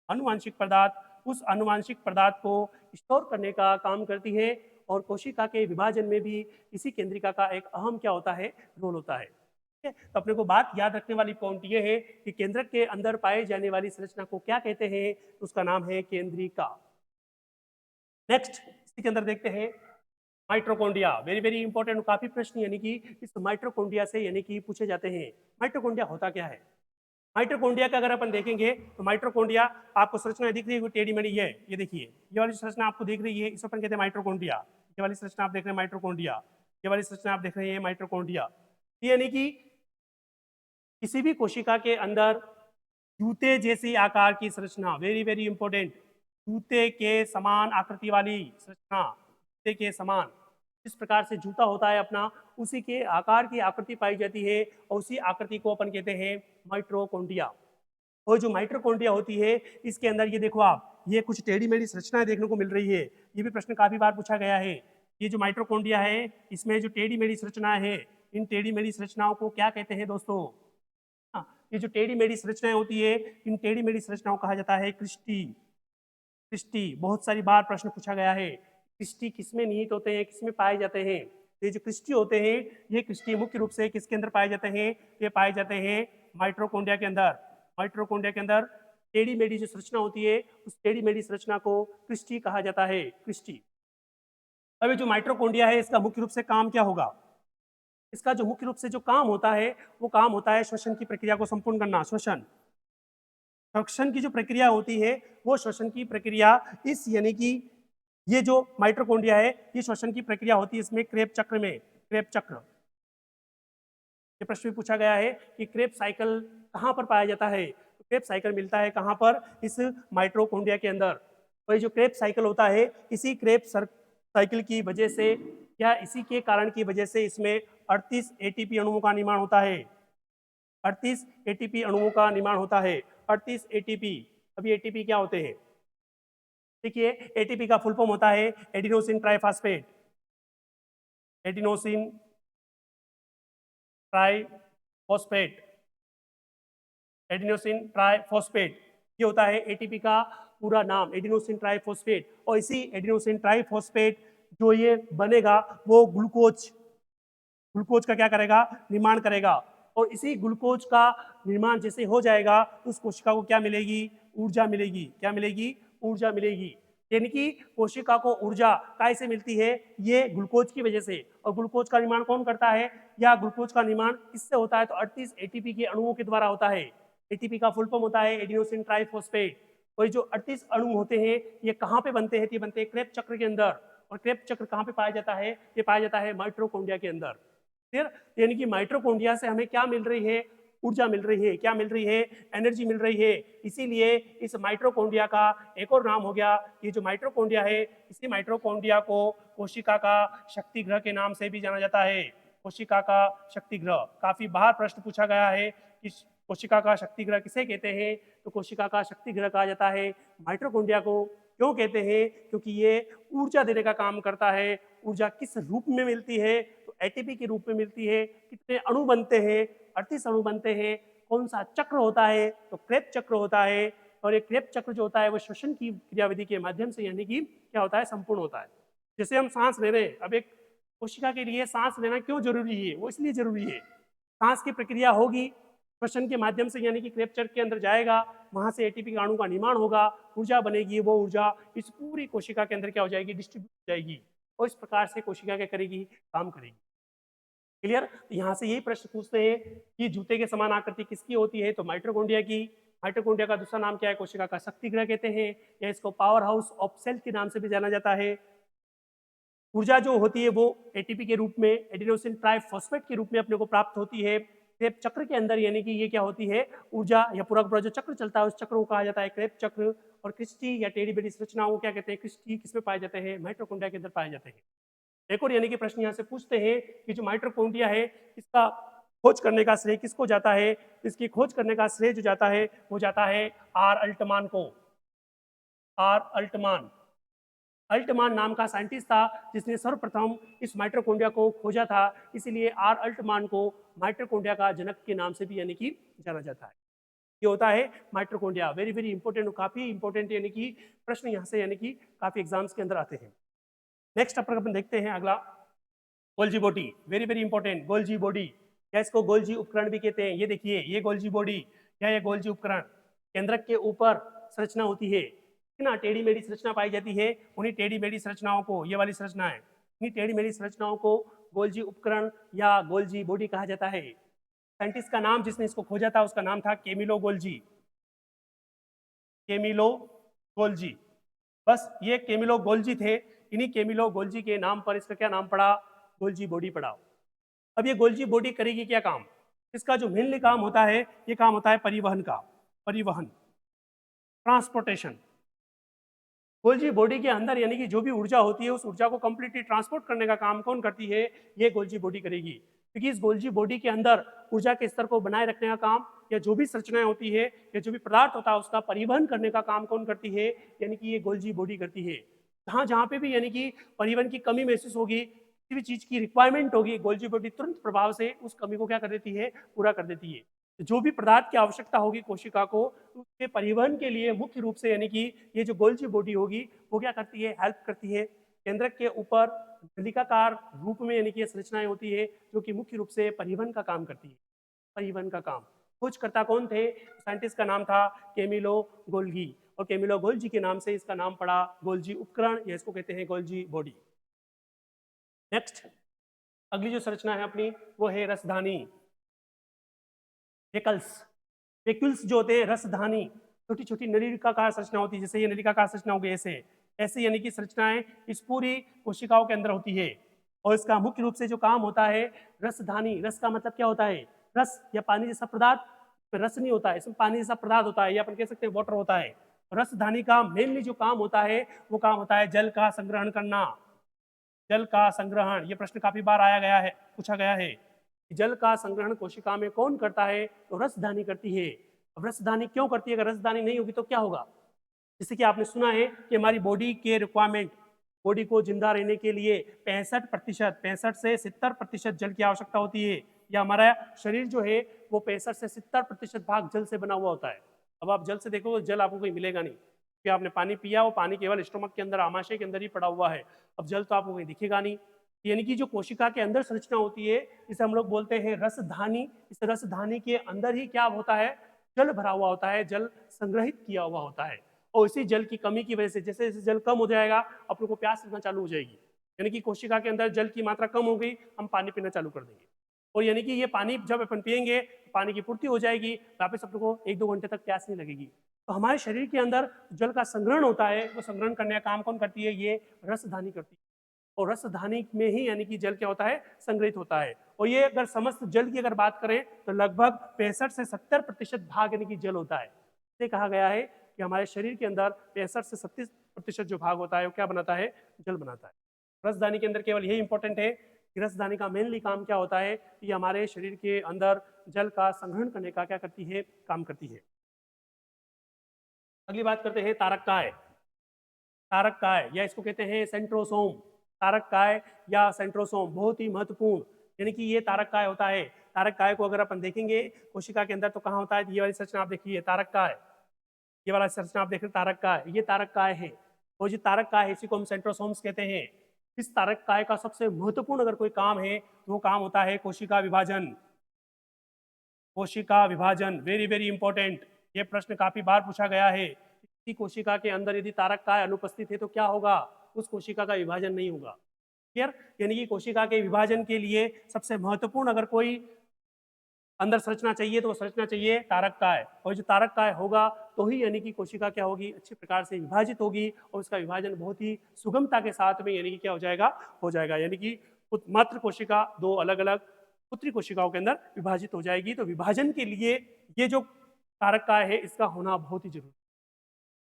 आनुवांशिक पदार्थ, उस आनुवांशिक पदार्थ को स्टोर करने का काम करती है। और कोशिका के विभाजन में भी इसी केंद्रिका का एक अहम क्या होता है? रोल होता है। ठीक है, तो अपने को बात याद रखने वाली पॉइंट ये है कि केंद्रक के अंदर पाए जाने वाली संरचना को क्या कहते हैं? तो उसका नाम है केंद्रिका। नेक्स्ट, इसी के अंदर देखते हैं माइटोकॉन्ड्रिया। वेरी वेरी इंपॉर्टेंट, काफी प्रश्न यानी कि इस माइटोकॉन्ड्रिया से यानी कि पूछे जाते हैं। माइटोकॉन्ड्रिया होता क्या है? माइटोकॉन्ड्रिया का अगर अपन देखेंगे तो माइटोकॉन्ड्रिया आपको संरचना दिख रही है टेढ़ी मेढ़ी है, ये देखिए ये वाली संरचना आपको दिख रही है, इसे अपन कहते हैं माइटोकॉन्ड्रिया। ये वाली संरचना आप देख रहे हैं माइटोकॉन्ड्रिया, ये वाली संरचना आप देख रहे हैं माइटोकॉन्ड्रिया। यानी कि किसी भी कोशिका के अंदर जूते जैसी आकार की संरचना, वेरी वेरी इंपॉर्टेंट, जूते के समान आकृति वाली संरचना, जूते के समान, इस प्रकार से जूता होता है अपना, उसी के आकार की आकृति पाई जाती है और उसी आकृति को अपन कहते हैं माइटोकॉन्ड्रिया। और जो माइटोकॉन्ड्रिया होती है इसके अंदर ये देखो आप, ये कुछ टेढ़ी मेढ़ी संरचनाएं देखने को मिल रही है। ये भी प्रश्न काफी बार पूछा गया है। ये जो माइटोकॉन्ड्रिया है इसमें जो टेढ़ी मेढ़ी संरचनाएं है, इन टेढ़ी मेढ़ी संरचनाओं को क्या कहते हैं दोस्तों? हाँ, ये जो टेढ़ी मेढ़ी संरचनाएं होती है इन टेढ़ी मेढ़ी संरचनाओं को कहा जाता है क्रिस्टी। क्रिस्टी बहुत सारी बार प्रश्न पूछा गया है, क्रिस्टी किसमें निहित होते हैं, किसमें पाए जाते हैं? ये जो क्रिस्टी होते हैं, ये क्रिस्टी मुख्य रूप से किसके अंदर पाए जाते हैं? ये पाए जाते हैं माइटोकॉन्ड्रिया के अंदर। माइटोकॉन्ड्रिया के अंदर टेढ़ी मेढ़ी जो संरचना होती है उस टेढ़ी मेढ़ी संरचना को क्रिस्टी कहा जाता है, क्रिस्टी। अब ये जो माइटोकॉन्ड्रिया है इसका मुख्य रूप से काम क्या होगा? इसका जो मुख्य रूप से जो काम होता है वो काम होता है श्वसन की प्रक्रिया को संपूर्ण करना। श्वसन, श्वसन की जो प्रक्रिया होती है वो श्वसन की प्रक्रिया इस यानी कि ये जो माइटोकॉन्ड्रिया है ये श्वसन की प्रक्रिया होती है इसमें क्रेब चक्र में, क्रेब चक्र। ये प्रश्न भी पूछा गया है कि क्रेब साइकिल कहाँ पर पाया जाता है, तो क्रेब साइकिल मिलता है कहाँ पर, इस माइटोकॉन्ड्रिया के अंदर। तो ये जो क्रेब साइकिल होता है इसी क्रेब साइकिल की वजह से या इसी के कारण की वजह से इसमें 38 एटीपी अणुओं का निर्माण होता है, 38 एटीपी अणुओं का निर्माण होता है, 38 एटीपी। अभी एटीपी क्या होते हैं, देखिए एटीपी का फुल फॉर्म होता है adenosine triphosphate, adenosine triphosphate, adenosine triphosphate, ये होता है एटीपी का पूरा नाम, एडिनोसिन ट्राइफॉस्फेट। और इसी एडिनोसिन ट्राइफॉस्फेट जो ये बनेगा वो ग्लूकोज, ग्लूकोज का क्या करेगा, निर्माण करेगा। और इसी ग्लूकोज का निर्माण जैसे हो जाएगा उस कोशिका को क्या मिलेगी, ऊर्जा मिलेगी। क्या मिलेगी, ऊर्जा मिलेगी। यानी कि कोशिका को ऊर्जा कैसे मिलती है, ये ग्लूकोज की वजह से। और ग्लूकोज का निर्माण कौन करता है, या ग्लूकोज का निर्माण किससे होता है, तो 38 एटीपी के अणुओं के द्वारा होता है। एटीपी का फुल फॉर्म होता है एडिनोसिन ट्राइफॉस्फेट। और जो 38 अणु होते हैं ये कहाँ पे बनते हैं, ये बनते हैं क्रेब चक्र के अंदर। और क्रेब चक्र कहाँ पे पाया जाता है, ये पाया जाता है माइटोकॉन्ड्रिया के अंदर। फिर यानी कि माइटोकॉन्ड्रिया से हमें क्या मिल रही है, ऊर्जा मिल रही है। क्या मिल रही है, एनर्जी मिल रही है। इसीलिए इस माइटोकॉन्ड्रिया का एक और नाम हो गया, ये जो माइटोकॉन्ड्रिया है इसी माइटोकॉन्ड्रिया को कोशिका का शक्ति ग्रह के नाम से भी जाना जाता है। कोशिका का शक्ति ग्रह, काफी बार प्रश्न पूछा गया है कि कोशिका का शक्ति ग्रह किसे कहते हैं, तो कोशिका का शक्ति ग्रह कहा जाता है माइटोकॉन्ड्रिया को। क्यों कहते हैं, क्योंकि ये ऊर्जा देने का काम करता है। ऊर्जा किस रूप में मिलती है, तो एटीपी के रूप में मिलती है। कितने अणु बनते हैं, 38 अणु बनते हैं। कौन सा चक्र होता है, तो क्रेब चक्र होता है। और ये क्रेब चक्र जो होता है वो श्वसन की क्रियाविधि के माध्यम से यानी कि क्या होता है, संपूर्ण होता है। जैसे हम सांस ले रहे हैं, अब एक कोशिका के लिए सांस लेना क्यों जरूरी है, वो इसलिए जरूरी है, सांस की प्रक्रिया होगी श्वसन के माध्यम से, यानी कि क्रेब चक्र के अंदर जाएगा, वहां से एटीपी का अणु का निर्माण होगा, ऊर्जा बनेगी। वो ऊर्जा इस पूरी कोशिका के अंदर क्या हो जाएगी, डिस्ट्रीब्यूट हो जाएगी। और इस प्रकार से कोशिका क्या करेगी, काम करेगी। क्लियर। तो यहाँ से यही प्रश्न पूछते हैं कि जूते के समान आकृति किसकी होती है, तो माइटोकॉन्ड्रिया की। माइटोकॉन्ड्रिया का दूसरा नाम क्या है, कोशिका का शक्ति ग्रह कहते हैं, या इसको पावर हाउस ऑफ सेल के नाम से भी जाना जाता है। ऊर्जा जो होती है वो एटीपी के रूप में, एडिनोसिन ट्राइफॉस्फेट के रूप में अपने को प्राप्त होती है क्रेब चक्र के अंदर। यानी कि ये क्या होती है, ऊर्जा या पूरा जो चक्र चलता है उस चक्र को कहा जाता है क्रेब चक्र। और क्रिस्टी या टेढ़ी बेढ़ी संरचनाओं को क्या कहते हैं, क्रिस्टी किसमें पाए जाते हैं, माइटोकॉन्ड्रिया के अंदर पाए जाते हैं। एक और यानी कि प्रश्न यहाँ से पूछते हैं कि जो माइटोकॉन्ड्रिया है इसका खोज करने का श्रेय किसको जाता है, इसकी खोज करने का श्रेय जो जाता है वो जाता है आर अल्टमान को। आर अल्टमान, अल्टमान नाम का साइंटिस्ट था जिसने सर्वप्रथम इस माइटोकॉन्ड्रिया को खोजा था। इसीलिए आर अल्टमान को माइटोकॉन्ड्रिया का जनक के नाम से भी यानी कि जाना जाता है। ये होता है माइटोकॉन्ड्रिया। वेरी वेरी इंपॉर्टेंट, काफी इंपॉर्टेंट यानी कि प्रश्न यहाँ से यानी कि काफी एग्जाम्स के अंदर आते हैं। नेक्स्ट अपन देखते हैं अगला, Golgi body. Very very important, Golgi body, या इसको गोल्जी उपकरण भी कहते हैं। ये देखिए ये गोल्जी बॉडी या ये गोल्जी उपकरण, केंद्रक के ऊपर संरचना होती है ना, टेढ़ी मेढ़ी संरचना पाई जाती है। उन्हीं टेढ़ी मेढ़ी संरचनाओं को, ये वाली संरचना है, उन्हीं टेढ़ी मेढ़ी संरचनाओं को गोल्जी उपकरण या गोल्जी बॉडी कहा जाता है। साइंटिस्ट का नाम जिसने इसको खोजा था उसका नाम था कैमिलो गोल्जी, कैमिलो गोल्जी। बस ये कैमिलो गोल्जी थे, इन्हीं कैमिलो गोल्जी के नाम पर इसका क्या नाम पड़ा, गोल्जी बॉडी पड़ा। अब ये गोल्जी बॉडी करेगी क्या काम, इसका जो मेनली काम होता है ये काम होता है परिवहन का, परिवहन, ट्रांसपोर्टेशन। गोल्जी बॉडी के अंदर यानी कि जो भी ऊर्जा होती है उस ऊर्जा को कंप्लीटली ट्रांसपोर्ट करने का काम कौन करती है, ये गोल्जी बॉडी करेगी। क्योंकि इस गोल्जी बॉडी के अंदर ऊर्जा के स्तर को बनाए रखने का काम, या जो भी संरचनाएं होती है या जो भी पदार्थ होता है उसका परिवहन करने का काम कौन करती है, यानी कि ये गोल्जी बॉडी करती है। जहाँ जहाँ पे भी यानी कि परिवहन की कमी महसूस होगी, किसी भी चीज की रिक्वायरमेंट होगी, गोल्जी बॉडी तुरंत प्रभाव से उस कमी को क्या कर देती है, पूरा कर देती है। जो भी पदार्थ की आवश्यकता होगी कोशिका को, उसके परिवहन के लिए मुख्य रूप से यानी कि ये जो गोल्जी बॉडी होगी वो क्या करती है, हेल्प करती है। केंद्रक के ऊपर नलिकाकार रूप में यानी कि ये संरचनाएं होती है जो कि मुख्य रूप से परिवहन का काम करती है, परिवहन का काम। खोजकर्ता कौन थे, साइंटिस्ट का नाम था कैमिलो गोल्गी, और कैमिलो गोल्जी के नाम से इसका नाम पड़ा गोल्जी उपकरण, या इसको कहते हैं गोल्जी बॉडी। नेक्स्ट अगली जो संरचना है अपनी वो है रसधानी, वेकल्स। वेक्यूल्स जो होते हैं रसधानी, छोटी छोटी नलिकाकार संरचना होती है, जैसे ये नलिकाकार संरचना हो गई ऐसे, ऐसे यानी कि संरचनाएं इस पूरी कोशिकाओं के अंदर होती है। और इसका मुख्य रूप से जो काम होता है, रसधानी, रस का मतलब क्या होता है, रस या पानी जैसा पदार्थ, इसमें रस नहीं होता है, इसमें पानी जैसा पदार्थ होता है, या अपन कह सकते हैं वाटर होता है। रसधानी का मेनली जो काम होता है वो काम होता है जल का संग्रहण करना। जल का संग्रहण, ये प्रश्न काफी बार आया गया है, पूछा गया है कि जल का संग्रहण कोशिका में कौन करता है, तो रसधानी करती है। अब रसधानी क्यों करती है, अगर रसधानी नहीं होगी तो क्या होगा। जैसे कि आपने सुना है कि हमारी बॉडी के रिक्वायरमेंट, बॉडी को जिंदा रहने के लिए 65% 65 से 70% जल की आवश्यकता होती है, या हमारा शरीर जो है वो 65 से 70% भाग जल से बना हुआ होता है। अब आप जल से देखो तो जल आपको कहीं मिलेगा नहीं, कि आपने पानी पिया, वो पानी केवल स्टोमक के अंदर, आमाशय के अंदर ही पड़ा हुआ है। अब जल तो आपको कहीं दिखेगा नहीं। यानी कि जो कोशिका के अंदर संरचना होती है, इसे हम लोग बोलते हैं रसधानी। इस रसधानी के अंदर ही क्या होता है, जल भरा हुआ होता है, जल संग्रहित किया हुआ होता है। और इसी जल की कमी की वजह से जैसे जैसे जल कम हो जाएगा, अपन को प्यास लगना चालू हो जाएगी। यानी कि कोशिका के अंदर जल की मात्रा कम हो गई, हम पानी पीना चालू कर देंगे। और यानी कि ये पानी जब अपन पिएंगे, पानी की पूर्ति हो जाएगी, वापस अपन को 1-2 घंटे तक प्यास नहीं लगेगी। तो हमारे शरीर के अंदर जल का संग्रहण होता है, वो संग्रहण करने का काम कौन करती है, ये रसधानी करती है। और रसधानी में ही यानी कि जल क्या होता है, संग्रहित होता है। और ये अगर समस्त जल की अगर बात करें तो लगभग 65 से 70% भाग यानी कि जल होता है। इसे कहा गया है कि हमारे शरीर के अंदर 65 से 37% जो भाग होता है वो क्या बनाता है, जल बनाता है। रसधानी के अंदर केवल यही इंपॉर्टेंट है कि रसधानी का मेनली काम क्या होता है, कि हमारे शरीर के अंदर जल का संग्रहण करने का क्या करती है, काम करती है। अगली बात करते हैं तारक काय। तारक काय या इसको कहते हैं सेंट्रोसोम। तारक काय या सेंट्रोसोम बहुत ही महत्वपूर्ण, यानी कि ये तारक काय होता है। तारक काय को अगर अपन देखेंगे कोशिका के अंदर तो कहाँ होता है, ये वाली संरचना आप देखिए तारक काय, ये वाला संरचना आप देख रहे तारक काय, ये तारक काय है। और जो तारक काय है इसी को हम सेंट्रोसोम्स कहते हैं। इस तारक काय का सबसे महत्वपूर्ण अगर कोई काम है तो वो काम होता है कोशिका विभाजन। कोशिका विभाजन वेरी वेरी इंपॉर्टेंट, ये प्रश्न काफी बार पूछा गया है। किसी कोशिका के अंदर यदि तारक काय अनुपस्थित है तो क्या होगा, उस कोशिका का विभाजन नहीं होगा। क्लियर, यानी कि कोशिका के विभाजन के लिए सबसे महत्वपूर्ण अगर कोई अंदर संरचना चाहिए तो वो संरचना चाहिए तारक काय। और जो तारक काय होगा तो ही यानी कि कोशिका क्या होगी, अच्छी प्रकार से विभाजित होगी, और उसका विभाजन बहुत ही सुगमता के साथ में यानी कि क्या हो जाएगा, हो जाएगा। यानी कि मात्र कोशिका दो अलग अलग पुत्री कोशिकाओं के अंदर विभाजित हो जाएगी। तो विभाजन के लिए ये जो तारक काय है इसका होना बहुत ही जरूरी।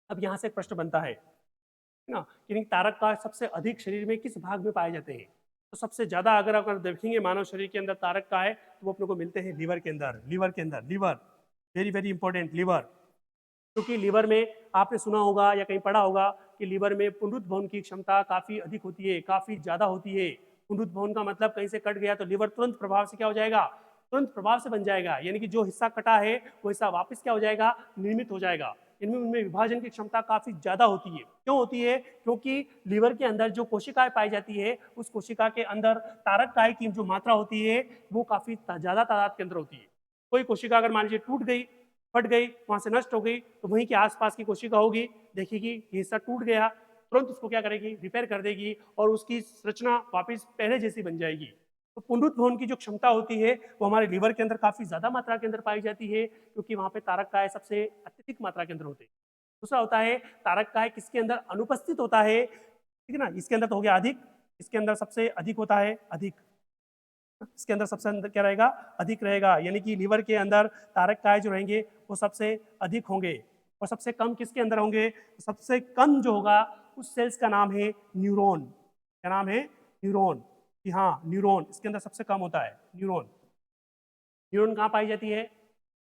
अब यहाँ से एक प्रश्न बनता है ना, कि तारक काय सबसे अधिक शरीर में किस भाग में पाए जाते हैं। तो सबसे ज्यादा अगर देखेंगे मानव शरीर के अंदर तारक काय तो वो अपने को मिलते हैं लीवर के अंदर। लीवर के अंदर, liver very very important, liver. क्योंकि लीवर में आपने सुना होगा या कहीं पढ़ा होगा कि लीवर में पुनरुत्भवन की क्षमता काफी अधिक होती है, काफी ज्यादा होती है। पुनरुत्भवन का मतलब कहीं से कट गया तो लीवर तुरंत प्रभाव से क्या हो जाएगा, तुरंत प्रभाव से बन जाएगा। यानी कि जो हिस्सा कटा है वो हिस्सा वापस क्या हो जाएगा, निर्मित हो जाएगा। इनमें उनमें विभाजन की क्षमता काफी ज्यादा होती है। क्यों होती है, क्योंकि लीवर के अंदर जो कोशिकाएं पाई जाती है उस कोशिका के अंदर तारक काय की जो मात्रा होती है वो काफी ज्यादा तादाद के अंदर होती है। कोई कोशिका अगर मान लीजिए टूट गई, फट गई, वहां से नष्ट हो गई, तो वहीं के आसपास की कोशिका होगी, देखेगी ये हिस्सा टूट गया, तुरंत उसको क्या करेगी, रिपेयर कर देगी, और उसकी संरचना वापस पहले जैसी बन जाएगी। तो पुनरुत्थान की जो क्षमता होती है वो हमारे लीवर के अंदर काफी ज्यादा मात्रा के अंदर पाई जाती है, क्योंकि वहां पे तारक काय सबसे अत्यधिक मात्रा के अंदर होते हैं। दूसरा होता है तारक काय किसके अंदर अनुपस्थित होता है, ठीक है ना, इसके अंदर तो हो गया अधिक, इसके अंदर सबसे अधिक होता है अधिक, इसके अंदर सबसे अंदर क्या रहेगा, अधिक रहेगा। यानी कि लीवर के अंदर तारक काय जो रहेंगे वो सबसे अधिक होंगे। और सबसे कम किसके अंदर होंगे, सबसे कम जो होगा उस सेल्स का नाम है न्यूरॉन। क्या नाम है, न्यूरॉन। कि हाँ न्यूरॉन इसके अंदर सबसे कम होता है, न्यूरॉन। न्यूरॉन कहाँ पाई जाती है,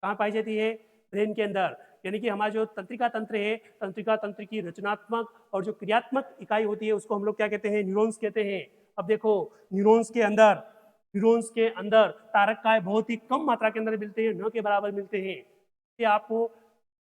कहाँ पाई जाती है, ब्रेन के अंदर। यानी कि हमारा जो तंत्रिका तंत्र है, तंत्रिका तंत्र की रचनात्मक और जो क्रियात्मक इकाई होती है उसको हम लोग क्या कहते हैं, न्यूरॉन्स कहते हैं। अब देखो न्यूरॉन्स के अंदर तारक काय बहुत ही कम मात्रा के अंदर मिलते हैं, न के बराबर मिलते हैं। ये आपको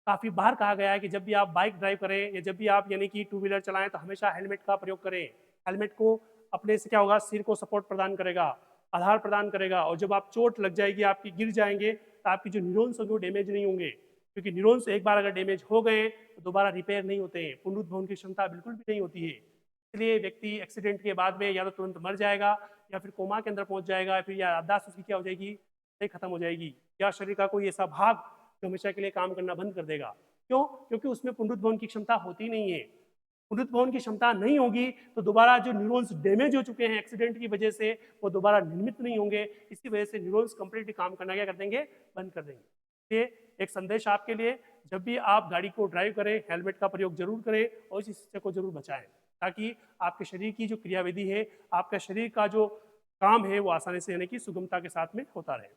काफी बार कहा गया है कि जब भी आप बाइक ड्राइव करें या जब भी आप यानी कि टू व्हीलर चलाएं तो हमेशा हेलमेट का प्रयोग करें। हेलमेट को अपने से क्या होगा, सिर को सपोर्ट प्रदान करेगा, आधार प्रदान करेगा, और जब आप चोट लग जाएगी, आपकी गिर जाएंगे, तो आपकी जो न्यूरॉन्स होंगे वो डैमेज नहीं होंगे। क्योंकि न्यूरॉन्स एक बार अगर डैमेज हो गए तो दोबारा रिपेयर नहीं होते हैं, पुनरुत्थान की क्षमता बिल्कुल भी नहीं होती है। इसलिए व्यक्ति एक्सीडेंट के बाद में या तो तुरंत मर जाएगा, या फिर कोमा के अंदर पहुंच जाएगा, या फिर या याददाश्त उसकी क्या हो जाएगी, खत्म हो जाएगी, या शरीर का कोई ऐसा भाग जो हमेशा के लिए काम करना बंद कर देगा। क्यों, क्योंकि उसमें पुनरुत्थान की क्षमता होती नहीं है। पुनरुत्पादन की क्षमता नहीं होगी तो दोबारा जो न्यूरॉन्स डैमेज हो चुके हैं एक्सीडेंट की वजह से वो दोबारा निर्मित नहीं होंगे। इसकी वजह से न्यूरॉन्स कंप्लीटली काम करना क्या कर देंगे, बंद कर देंगे। ये एक संदेश आपके लिए, जब भी आप गाड़ी को ड्राइव करें हेलमेट का प्रयोग जरूर करें और इस हिस्से को जरूर बचाएं, ताकि आपके शरीर की जो क्रियाविधि है, आपका शरीर का जो काम है वो आसानी से यानी कि सुगमता के साथ में होता रहे।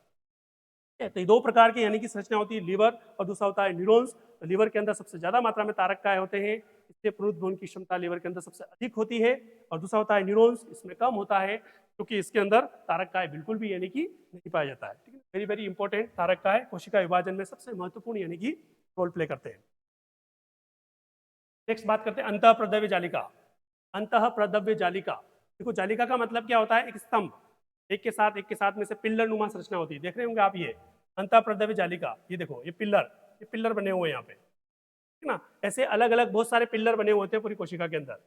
तो ये दो प्रकार की यानी कि संरचना होती है, लीवर और दूसरा होता है न्यूरॉन्स। तो लीवर के अंदर सबसे ज्यादा मात्रा में तारक काय होते हैं, इसलिए पुनरुत्पादन की क्षमता लीवर के अंदर सबसे अधिक होती है। और दूसरा होता है न्यूरॉन्स, इसमें कम होता है क्योंकि इसके अंदर तारक काय बिल्कुल भी यानी कि नहीं पाया जाता है। ठीक है, वेरी वेरी इंपॉर्टेंट, तारक काय कोशिका विभाजन में सबसे महत्वपूर्ण यानी कि रोल प्ले करते हैं। नेक्स्ट बात करते हैं अंतः प्रदव्य जालिका। अंतः प्रदव्य जालिका, देखो जालिका का मतलब क्या होता है, एक स्तंभ, एक के साथ में से पिल्लर नुमा संरचना होती है। देख रहे होंगे आप ये अंतः प्रदव्य जालिका, ये देखो ये पिल्लर बने हुए हैं यहाँ पे, ठीक ना। ऐसे अलग अलग बहुत सारे पिल्लर बने हुए होते हैं पूरी कोशिका के अंदर।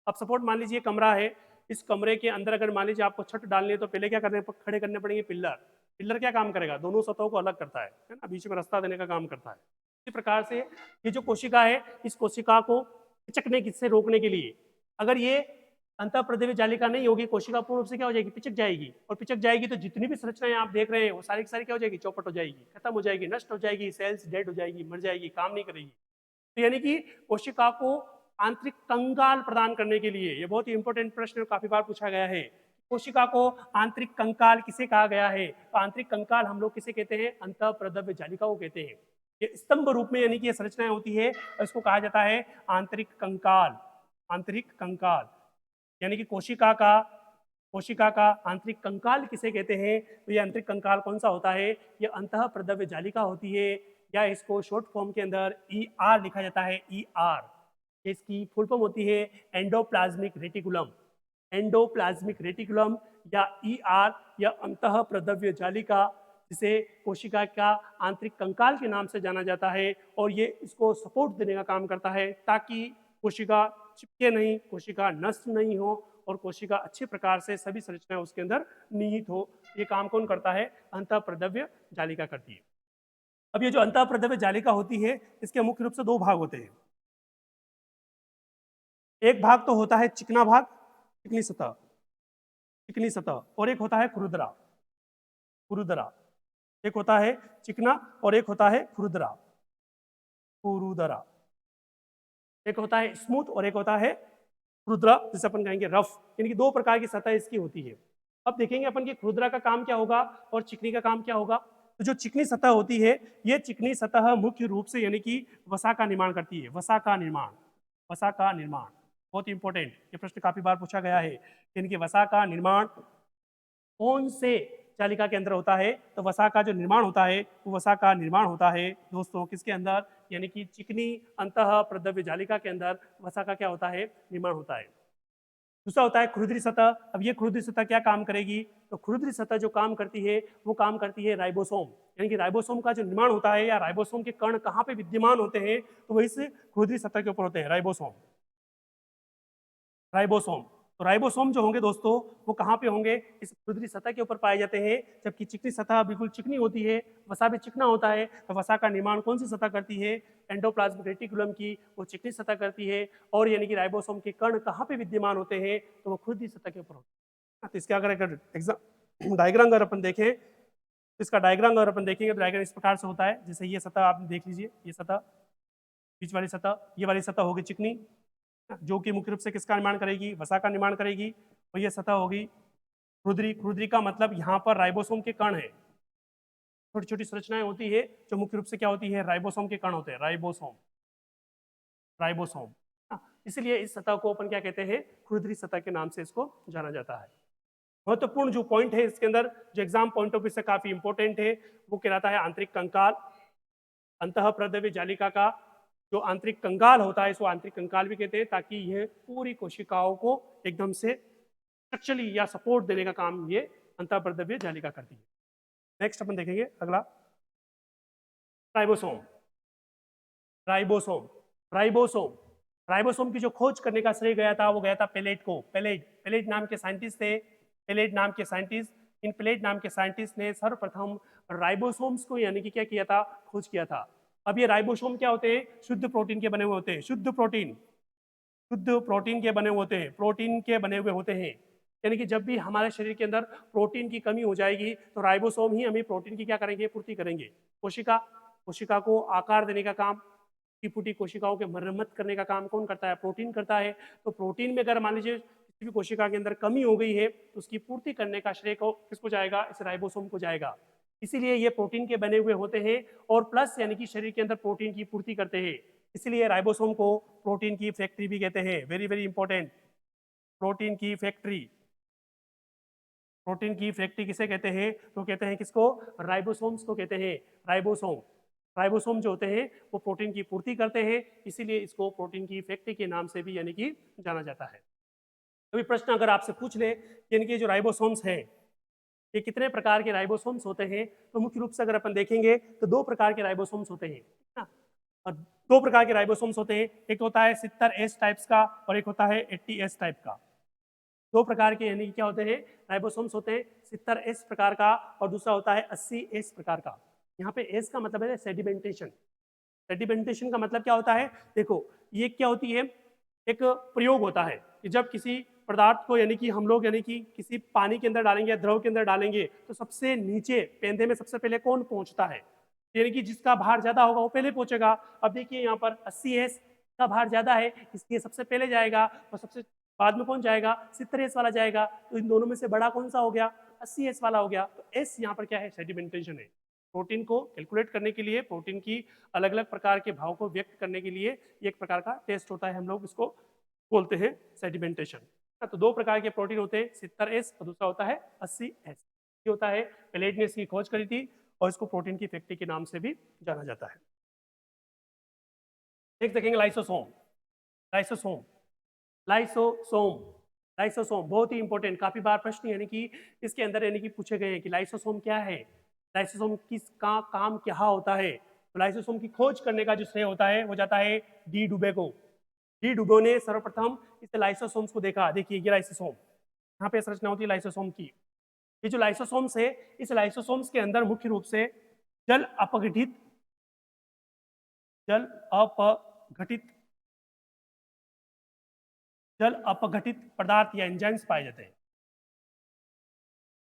अब सपोर्ट मान लीजिए कमरा है, इस कमरे के अंदर अगर मान लीजिए आपको छत डालनी है तो पहले क्या करने, खड़े करने पड़ेंगे पिल्लर। पिल्लर क्या काम करेगा, दोनों सतहों को अलग करता है ना, बीच में रास्ता देने का काम करता है। इसी प्रकार से ये जो कोशिका है, इस कोशिका को पिचकने से रोकने के लिए, अगर ये अंतः प्रदव्य जालिका नहीं होगी, कोशिका पूर्ण रूप से क्या हो जाएगी, पिचक जाएगी। और पिचक जाएगी तो जितनी भी संरचनाएं आप देख रहे हैं वो सारी की सारी क्या हो जाएगी, चौपट हो जाएगी, खत्म हो जाएगी, नष्ट हो जाएगी, सेल्स डेड हो जाएगी, मर जाएगी, काम नहीं करेगी। तो यानी कि कोशिका को आंतरिक कंकाल प्रदान करने के लिए, ये बहुत ही इंपॉर्टेंट प्रश्न काफी बार पूछा गया है, कोशिका को आंतरिक कंकाल किसे कहा गया है। तो आंतरिक कंकाल हम लोग किसे कहते हैं, अंतः प्रदव्य जालिका को कहते हैं। ये स्तंभ रूप में यानी कि ये संरचनाएं होती है और इसको कहा जाता है आंतरिक कंकाल। आंतरिक कंकाल यानी कि कोशिका का आंतरिक कंकाल किसे कहते हैं, तो ये आंतरिक कंकाल कौन सा होता है, ये अंतः प्रदव्य जालिका होती है, या इसको शॉर्ट फॉर्म के अंदर ER लिखा जाता है, ER। इसकी फुल फॉर्म होती है एंडोप्लाज्मिक रेटिकुलम। एंडोप्लाज्मिक रेटिकुलम या ER या अंतः प्रदव्य जालिका, जिसे कोशिका का आंतरिक कंकाल के नाम से जाना जाता है। और ये इसको सपोर्ट देने का काम करता है ताकि कोशिका चिपके नहीं, कोशिका नष्ट नहीं हो और कोशिका अच्छे प्रकार से सभी संरचनाएं उसके अंदर निहित हो। ये काम कौन करता है, अंतः प्रदव्य जालिका करती है। अब ये जो अंतः प्रदव्य जालिका होती है, इसके मुख्य रूप से दो भाग होते हैं। एक भाग तो होता है चिकना भाग, चिकनी सतह, और एक होता है खुरदरा। एक होता है चिकना और एक होता है खुरदरा। एक होता है स्मूथ और एक होता है खुरदरा, जिसे अपन कहेंगे रफ। यानी कि दो प्रकार की सतह इसकी होती है। अब देखेंगे अपन कि खुरदरा का काम क्या होगा और चिकनी का काम क्या होगा। तो जो चिकनी सतह होती है, ये चिकनी सतह मुख्य रूप से यानी कि वसा का निर्माण करती है। वसा का निर्माण बहुत इंपॉर्टेंट, ये प्रश्न काफी बार पूछा गया है। यानी कि वसा का निर्माण कौन से जालिका के अंदर होता है, तो वसा का जो निर्माण होता है वो वसा का निर्माण होता है दोस्तों किसके अंदर, यानी कि चिकनी अंतः प्रदव्य जालिका के अंदर वसा का क्या होता है, निर्माण होता है। दूसरा होता है खुरदरी सतह। अब ये खुरदरी सतह क्या काम करेगी, तो खुरदरी सतह जो काम करती है वो काम करती है राइबोसोम। यानी कि राइबोसोम का जो निर्माण होता है या राइबोसोम के कण कहाँ पे विद्यमान होते हैं, तो वो इस खुरदरी सतह के ऊपर होते हैं, राइबोसोम। तो राइबोसोम जो होंगे दोस्तों वो कहाँ पे होंगे, इस खुरदरी सतह के ऊपर पाए जाते हैं। जबकि चिकनी सतह बिल्कुल चिकनी होती है, वसा भी चिकना होता है। तो वसा का निर्माण कौन सी सतह करती है, एंडोप्लाज्मिक रेटिकुलम की वो चिकनी सतह करती है। और यानी कि राइबोसोम के कण कहाँ पे विद्यमान होते हैं, तो वो खुरदरी सतह के ऊपर होते हैं। तो इसके अगर एग्जाम डायग्राम अगर अपन देखें, इसका डायग्राम अगर अपन देखेंगे तो डायग्राम इस प्रकार से होता है। जैसे ये सतह आप देख लीजिए, ये सतह, बीच वाली सतह, ये वाली सतह होगी चिकनी, जो कि मुख्य रूप से किसका निर्माण करेगी, वसा का निर्माण करेगी। और ये सतह होगी खुरदरी। खुरदरी का मतलब यहाँ पर राइबोसोम के कण है, छोटी छोटी संरचनाएं होती है जो मुख्य रूप से क्या होती है, राइबोसोम के कण होते हैं, राइबोसोम। इसलिए इस सतह को अपन क्या कहते हैं, खुरदरी सतह के नाम से इसको जाना जाता है। महत्वपूर्ण जो पॉइंट है इसके अंदर, जो एग्जाम पॉइंट ऑफ व्यू से काफी इंपॉर्टेंट है, वो कहलाता है आंतरिक कंकाल। अंतः प्रदव्य जालिका का जो आंतरिक कंकाल होता है इसको आंतरिक कंकाल भी कहते हैं, ताकि यह पूरी कोशिकाओं को एकदम से स्ट्रक्चरली या सपोर्ट देने का काम ये अंतः प्रदव्य जालिका करती है। नेक्स्ट अपन देखेंगे अगला, राइबोसोम। राइबोसोम की जो खोज करने का श्रेय गया था वो गया था पेलेट को। पेलेट नाम के साइंटिस्ट थे, इन पेलेट नाम के साइंटिस्ट ने सर्वप्रथम राइबोसोम्स को यानी कि क्या किया था, खोज किया था। अब ये राइबोसोम क्या होते हैं, शुद्ध प्रोटीन के बने हुए होते हैं, शुद्ध प्रोटीन। शुद्ध प्रोटीन के बने हुए होते हैं, प्रोटीन के बने हुए होते हैं। यानी कि जब भी हमारे शरीर के अंदर प्रोटीन की कमी हो जाएगी तो राइबोसोम ही हमें प्रोटीन की क्या करेंगे, पूर्ति करेंगे। कोशिका कोशिका को आकार देने का काम, टूटी फूटी कोशिकाओं के मरम्मत करने का काम कौन करता है, प्रोटीन करता है। तो प्रोटीन में अगर मान लीजिए किसी भी कोशिका के अंदर कमी हो गई है तो उसकी पूर्ति करने का श्रेय को किसको जाएगा, इस राइबोसोम को जाएगा। इसीलिए ये प्रोटीन के बने हुए होते हैं और प्लस यानी कि शरीर के अंदर प्रोटीन की पूर्ति करते हैं। इसलिए राइबोसोम को प्रोटीन की फैक्ट्री भी कहते हैं। वेरी वेरी इंपॉर्टेंट, प्रोटीन की फैक्ट्री। प्रोटीन की फैक्ट्री किसे कहते हैं, तो कहते हैं किसको, राइबोसोम्स को कहते हैं। राइबोसोम, राइबोसोम जो होते हैं वो प्रोटीन की पूर्ति करते हैं, इसीलिए इसको प्रोटीन की फैक्ट्री के नाम से भी यानी कि जाना जाता है। अभी प्रश्न अगर आपसे पूछ ले कि इनके जो राइबोसोम्स हैं ये कितने प्रकार के राइबोसोम्स होते हैं, तो मुख्य रूप से अगर अपन देखेंगे तो दो प्रकार के राइबोसोम्स होते हैं, ठीक ना। और दो प्रकार के राइबोसोम्स होते हैं, एक होता है 70S टाइप्स का और एक होता है 80S टाइप का। दो प्रकार के यानी कि क्या होते हैं, राइबोसोम्स होते हैं, 70S प्रकार का और दूसरा होता है 80S प्रकार का। यहाँ पे एस का मतलब है सेडिमेंटेशन। सेडिमेंटेशन का मतलब क्या होता है, देखो ये क्या होती है, एक प्रयोग होता है कि जब किसी पदार्थ को यानी कि हम लोग यानी कि किसी पानी के अंदर डालेंगे या द्रव के अंदर डालेंगे तो सबसे नीचे पेंदे में सबसे पहले कौन पहुंचता है, यानी कि जिसका भार ज्यादा होगा वो पहले पहुंचेगा। अब देखिए यहाँ पर 80S का भार ज्यादा है इसलिए सबसे पहले जाएगा और सबसे बाद में कौन जाएगा, 70S वाला जाएगा। तो इन दोनों में से बड़ा कौन सा हो गया, 80S वाला हो गया। तो एस यहाँ पर क्या है, सेडिमेंटेशन है। प्रोटीन को कैलकुलेट करने के लिए, प्रोटीन की अलग अलग प्रकार के भाव को व्यक्त करने के लिए एक प्रकार का टेस्ट होता है, हम लोग इसको बोलते हैं सेडिमेंटेशन। तो दो प्रकार के प्रोटीन होते हैं, 70S और दूसरा होता है 80S। ये होता है, पेलेट ने इसकी खोज करी थी और इसको प्रोटीन की फैक्ट्री के नाम से भी जाना जाता है। नेक्स्ट देखेंगे लाइसोसोम। लाइसोसोम, लाइसोसोम, लाइसोसोम बहुत ही इंपॉर्टेंट, काफी बार प्रश्न यानी कि इसके अंदर यानी कि पूछे गए हैं कि लाइसोसोम क्या है, लाइसोसोम किसका काम क्या होता है। तो लाइसोसोम की खोज करने का जो श्रेय होता है वो जाता है डी डुबे को। डी डुबो ने सर्वप्रथम इस लाइसोसोम्स को देखा। देखिए ये लाइसोसोम, यहाँ पे संरचना होती है लाइसोसोम की। ये जो लाइसोसोम्स है, इस लाइसोसोम्स के अंदर मुख्य रूप से जल अपघटित जल अपघटित जल अपघटित पदार्थ या एंजाइम्स पाए जाते हैं।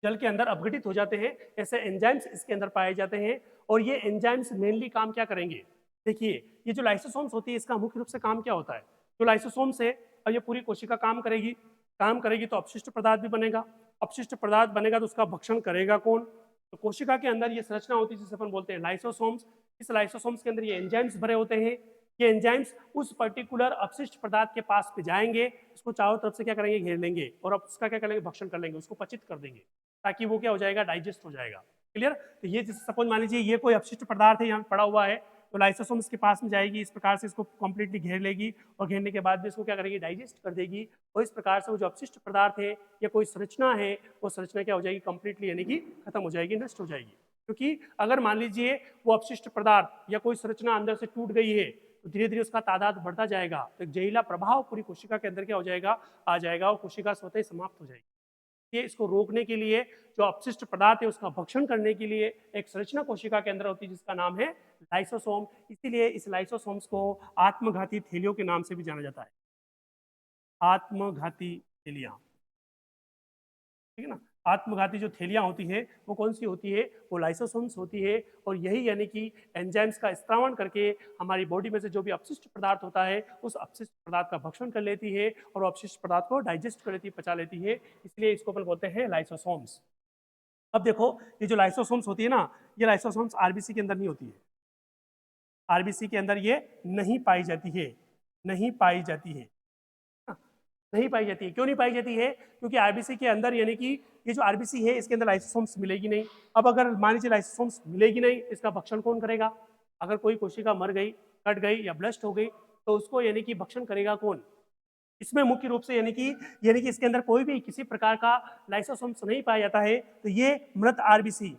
जल के अंदर अपघटित हो जाते हैं ऐसे एंजाइम्स इसके अंदर पाए जाते हैं। और ये एंजाइम्स मेनली काम क्या करेंगे, देखिए ये जो लाइसोसोम्स होती है इसका मुख्य रूप से काम क्या होता है। जो लाइसोसोम्स है और ये पूरी कोशिका काम करेगी तो अपशिष्ट पदार्थ भी बनेगा। अपशिष्ट पदार्थ बनेगा तो उसका भक्षण करेगा कौन, तो कोशिका के अंदर ये संरचना होती है जिसे अपन बोलते हैं लाइसोसोम्स। इस लाइसोसोम्स के अंदर ये एंजाइम्स भरे होते हैं। ये एंजाइम्स उस पर्टिकुलर अपशिष्ट पदार्थ के पास पे जाएंगे, उसको चारों तरफ से क्या करेंगे, घेर लेंगे और अब उसका क्या करेंगे, भक्षण कर लेंगे, उसको पचित कर देंगे ताकि वो क्या हो जाएगा, डाइजेस्ट हो जाएगा। क्लियर। तो ये जैसे सपोज मान लीजिए ये कोई अपशिष्ट पदार्थ है यहाँ पड़ा हुआ है, तो लाइसोसोम्स के पास में जाएगी, इस प्रकार से इसको कंप्लीटली घेर लेगी और घेरने के बाद भी इसको क्या करेगी, डाइजेस्ट कर देगी। और इस प्रकार से वो जो अपशिष्ट पदार्थ है या कोई संरचना है वो संरचना क्या हो जाएगी, कंप्लीटली यानी कि खत्म हो जाएगी, नष्ट हो जाएगी। क्योंकि अगर मान लीजिए वो अपशिष्ट पदार्थ या कोई संरचना अंदर से टूट गई है तो धीरे धीरे उसका तादाद बढ़ता जाएगा, तो एक जहरीला प्रभाव पूरी कोशिका के अंदर क्या हो जाएगा, आ जाएगा और कोशिका स्वतः ही समाप्त हो जाएगी। ये इसको रोकने के लिए, जो अपशिष्ट पदार्थ है उसका भक्षण करने के लिए एक संरचना कोशिका के अंदर होती है जिसका नाम है लाइसोसोम। इसीलिए इस लाइसोसोम्स को आत्मघाती थैलियों के नाम से भी जाना जाता है, आत्मघाती थैलियां, ठीक है ना। आत्मघाती जो थैलियां होती है वो कौन सी होती है, वो लाइसोसोम्स होती है। और यही यानी कि एंजाइम्स का स्त्रावण करके हमारी बॉडी में से जो भी अपशिष्ट पदार्थ होता है उस अपशिष्ट पदार्थ का भक्षण कर लेती है और अपशिष्ट पदार्थ को डाइजेस्ट कर लेती है, पचा लेती है। इसलिए इसको अपन बोलते हैं लाइसोसोम्स। अब देखो ये जो लाइसोसोम्स होती है ना, ये लाइसोसोम्स आरबीसी के अंदर नहीं होती है, आरबीसी के अंदर ये नहीं पाई जाती है, नहीं पाई जाती है, नहीं पाई जाती है। क्यों नहीं पाई जाती है, क्योंकि आरबीसी के अंदर यानी कि ये जो आरबीसी है इसके अंदर लाइसोसोम्स मिलेगी नहीं। अब अगर मान लीजिए लाइसोसोम्स मिलेगी नहीं, इसका भक्षण कौन करेगा, अगर कोई कोशिका मर गई, कट गई या ब्लस्ट हो गई तो उसको यानी कि भक्षण करेगा कौन। इसमें मुख्य रूप से यानी कि इसके अंदर कोई भी किसी प्रकार का लाइसोसोम्स नहीं पाया जाता है, तो ये मृत आरबीसी,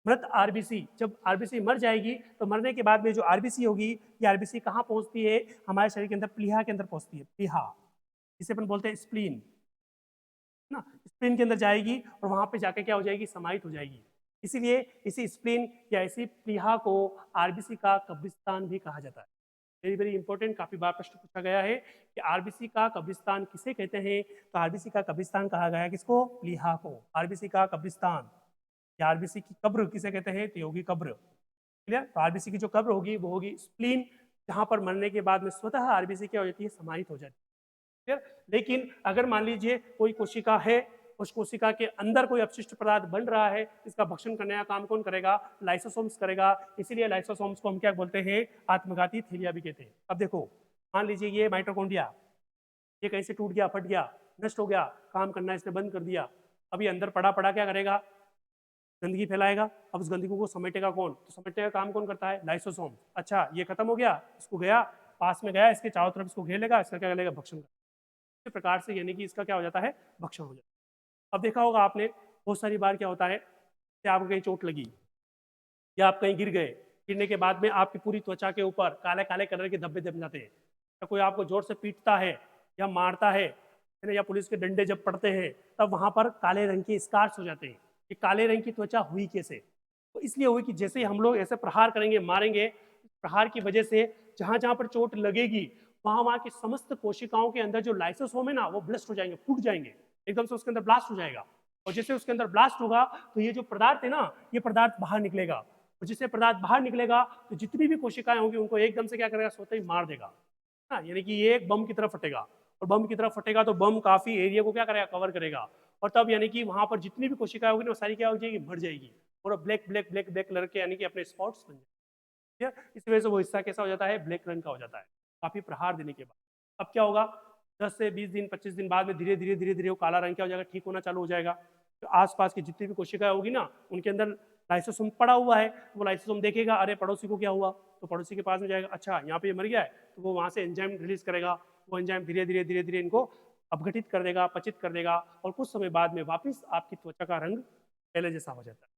मृत आरबीसी, जब आरबीसी मर जाएगी तो मरने के बाद में जो आरबीसी होगी, ये आरबीसी कहाँ पहुंचती है, हमारे शरीर के अंदर प्लीहा के अंदर पहुंचती है, प्लीहा, इसे अपन बोलते हैं स्प्लीन ना। स्प्लीन के अंदर जाएगी और वहां पे जाके क्या हो जाएगी, समाहित हो जाएगी। इसीलिए इसी स्प्लीन या इसी प्लीहा को आरबीसी का कब्रिस्तान भी कहा जाता है। वेरी वेरी इंपॉर्टेंट, काफी बार प्रश्न पूछा गया है कि आरबीसी का कब्रिस्तान किसे कहते हैं। तो आरबीसी का कब्रिस्तान कहा गया है किसको, प्लीहा को। आरबीसी का कब्रिस्तान या आरबीसी की कब्र किसे कहते हैं, तो होगी कब्र। क्लियर। तो आरबीसी की जो कब्र होगी वो होगी स्प्लीन, जहां पर मरने के बाद में स्वतः आरबीसी क्या हो जाती है, समाहित हो जाती है। लेकिन अगर मान लीजिए कोई कोशिका है, उस कोशिका के अंदर कोई अपशिष्ट पदार्थ बन रहा है, इसका भक्षण करने का काम कौन करेगा, लाइसोसोम्स करेगा। इसीलिए लाइसोसोम्स को हम क्या बोलते हैं, आत्मघाती थैलिया भी कहते हैं। अब देखो मान लीजिए ये माइटोकॉन्ड्रिया, ये कहीं से टूट गया, फट गया, नष्ट हो गया, काम करना इसने बंद कर दिया। अभी अंदर पड़ा पड़ा क्या करेगा, गंदगी फैलाएगा। अब उस गंदगी को समेटेगा कौन, तो समेटने का काम कौन करता है, लाइसोसोम। अच्छा ये खत्म हो गया, इसको गया पास में गया, इसके चारों तरफ इसको घेर लेगा, इसका क्या करेगा, भक्षण करेगा। इस प्रकार से यानी कि इसका क्या हो जाता है, भक्षण हो जाता है। अब देखा होगा आपने बहुत सारी बार क्या होता है कि आपको कहीं चोट लगी या आप कहीं गिर गए, गिरने के बाद में आपकी पूरी त्वचा के ऊपर काले काले कलर के धब्बे जम जाते हैं। या कोई आपको जोर से पीटता है या मारता है ना, या पुलिस के डंडे जब पड़ते हैं तब वहां पर काले रंग के स्कार्स हो जाते हैं। ये काले रंग की त्वचा हुई कैसे, तो इसलिए हुई कि जैसे ही हम लोग ऐसे प्रहार करेंगे, मारेंगे, प्रहार की वजह से जहां जहां पर चोट लगेगी वहां वहां की समस्त कोशिकाओं के अंदर जो लाइसोसोम है ना, वो ब्लास्ट हो जाएंगे, फूट जाएंगे, एकदम से उसके अंदर ब्लास्ट हो जाएगा। और जैसे उसके अंदर ब्लास्ट होगा तो ये जो पदार्थ है ना, ये पदार्थ बाहर निकलेगा। और जिससे पदार्थ बाहर निकलेगा तो जितनी भी कोशिकाएं होंगी उनको एकदम से क्या करेगा, स्वतः ही मार देगा। हाँ, यानी कि ये एक बम की तरफ फटेगा, और बम की तरफ फटेगा तो बम काफी एरिया को क्या करेगा, कवर करेगा। और तब यानी कि वहां पर जितनी भी कोशिकाएं होगी ना, वो सारी क्या हो जाएगी, मर जाएगी। और black black black black colour के यानी कि अपने स्पॉट्स बन जाएंगे। इस वजह से वो हिस्सा कैसा हो जाता है, ब्लैक रंग का हो जाता है काफी प्रहार देने के बाद। अब क्या होगा, 10 से 20 दिन 25 दिन बाद में धीरे धीरे धीरे धीरे वो काला रंग क्या हो जाएगा, ठीक होना चालू हो जाएगा। तो आसपास की जितनी भी कोशिकाएं होगी ना, उनके अंदर लाइसोसोम पड़ा हुआ है, वो लाइसोसोम देखेगा अरे पड़ोसी को क्या हुआ, तो पड़ोसी के पास में जाएगा, अच्छा यहाँ पे ये मर गया है, तो वो वहाँ से एंजाइम रिलीज करेगा। वो एंजाइम धीरे धीरे धीरे धीरे इनको अपघटित कर देगा, पचित कर देगा, और कुछ समय बाद में वापस आपकी त्वचा का रंग पहले जैसा हो जाता है।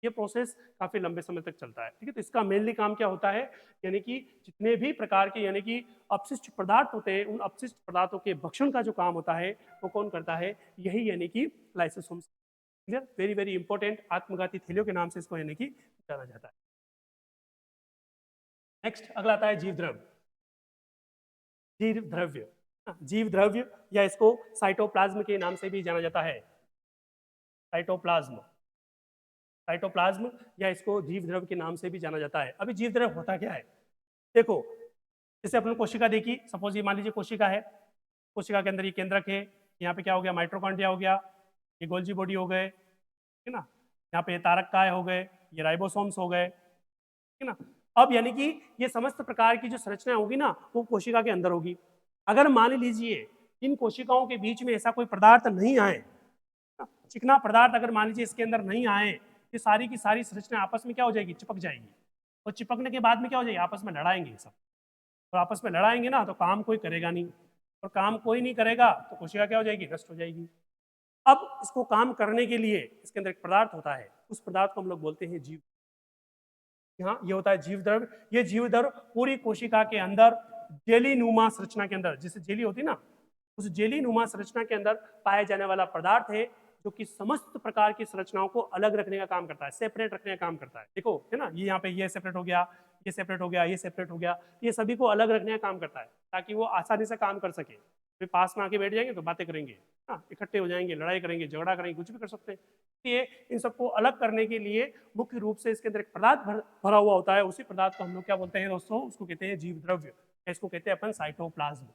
ये प्रोसेस काफी लंबे समय तक चलता है। ठीक है, तो इसका मेनली काम क्या होता है, यानी कि जितने भी प्रकार के यानी कि अपशिष्ट पदार्थ होते हैं, उन अपशिष्ट पदार्थों के भक्षण का जो काम होता है वो कौन करता है, यही यानी कि lysosomes. Clear, very very important, आत्मघाती थैलियों के नाम से इसको यानी कि जाना जाता है। नेक्स्ट अगला आता है जीव द्रव्य। जीव द्रव्य, जीव द्रव्य या इसको साइटोप्लाज्म के नाम से भी जाना जाता है। साइटोप्लाज्म, साइटोप्लाज्म या इसको जीव द्रव्य के नाम से भी जाना जाता है। अभी जीव द्रव्य होता क्या है, देखो जैसे अपने कोशिका देखी, सपोज ये मान लीजिए कोशिका है, कोशिका के अंदर ये केंद्रक है, यहाँ पे क्या हो गया, माइटोकॉन्ड्रिया हो गया, ये गोल्जी बॉडी हो गए, ठीक है ना, यहाँ पे ये तारक काय हो गए, ये राइबोसोम्स हो गए, ठीक है ना। अब यानी कि ये समस्त प्रकार की जो संरचना होगी ना, वो कोशिका के अंदर होगी। अगर मान लीजिए इन कोशिकाओं के बीच में ऐसा कोई पदार्थ नहीं आए, चिकना पदार्थ अगर मान लीजिए इसके अंदर नहीं आए, ये सारी की सारी संरचना आपस में क्या हो जाएगी, चिपक जाएगी। और चिपकने के बाद में क्या हो जाएगी, आपस में लड़ाएंगे सब। और आपस में लड़ाएंगे ना तो काम कोई करेगा नहीं, और काम कोई नहीं करेगा तो कोशिका क्या हो जाएगी, नष्ट हो जाएगी। अब इसको काम करने के लिए इसके अंदर एक पदार्थ होता है, उस पदार्थ को हम लोग बोलते हैं जीव। यहाँ ये होता है जीव द्रव्य। ये जीव द्रव्य पूरी कोशिका के अंदर जेली नुमा संरचना के अंदर, जैसे जेली होती है ना, उस जेली नुमा संरचना के अंदर पाया जाने वाला पदार्थ है, जो कि समस्त प्रकार की संरचनाओं को अलग रखने का काम करता है, सेपरेट रखने का काम करता है। देखो है ना, ये यहाँ पे ये सेपरेट हो गया, ये सेपरेट हो गया, ये सेपरेट हो गया, ये सभी को अलग रखने का काम करता है ताकि वो आसानी से काम कर सके। फिर पास में आके बैठ जाएंगे तो बातें करेंगे, हाँ इकट्ठे हो जाएंगे, लड़ाई करेंगे, झगड़ा करेंगे, कुछ भी कर सकते हैं। इसलिए इन सबको अलग करने के लिए मुख्य रूप से इसके अंदर एक पदार्थ भरा हुआ होता है। उसी पदार्थ को हम लोग क्या बोलते हैं दोस्तों, उसको कहते हैं जीव द्रव्य, इसको कहते हैं अपन साइटोप्लाज्म।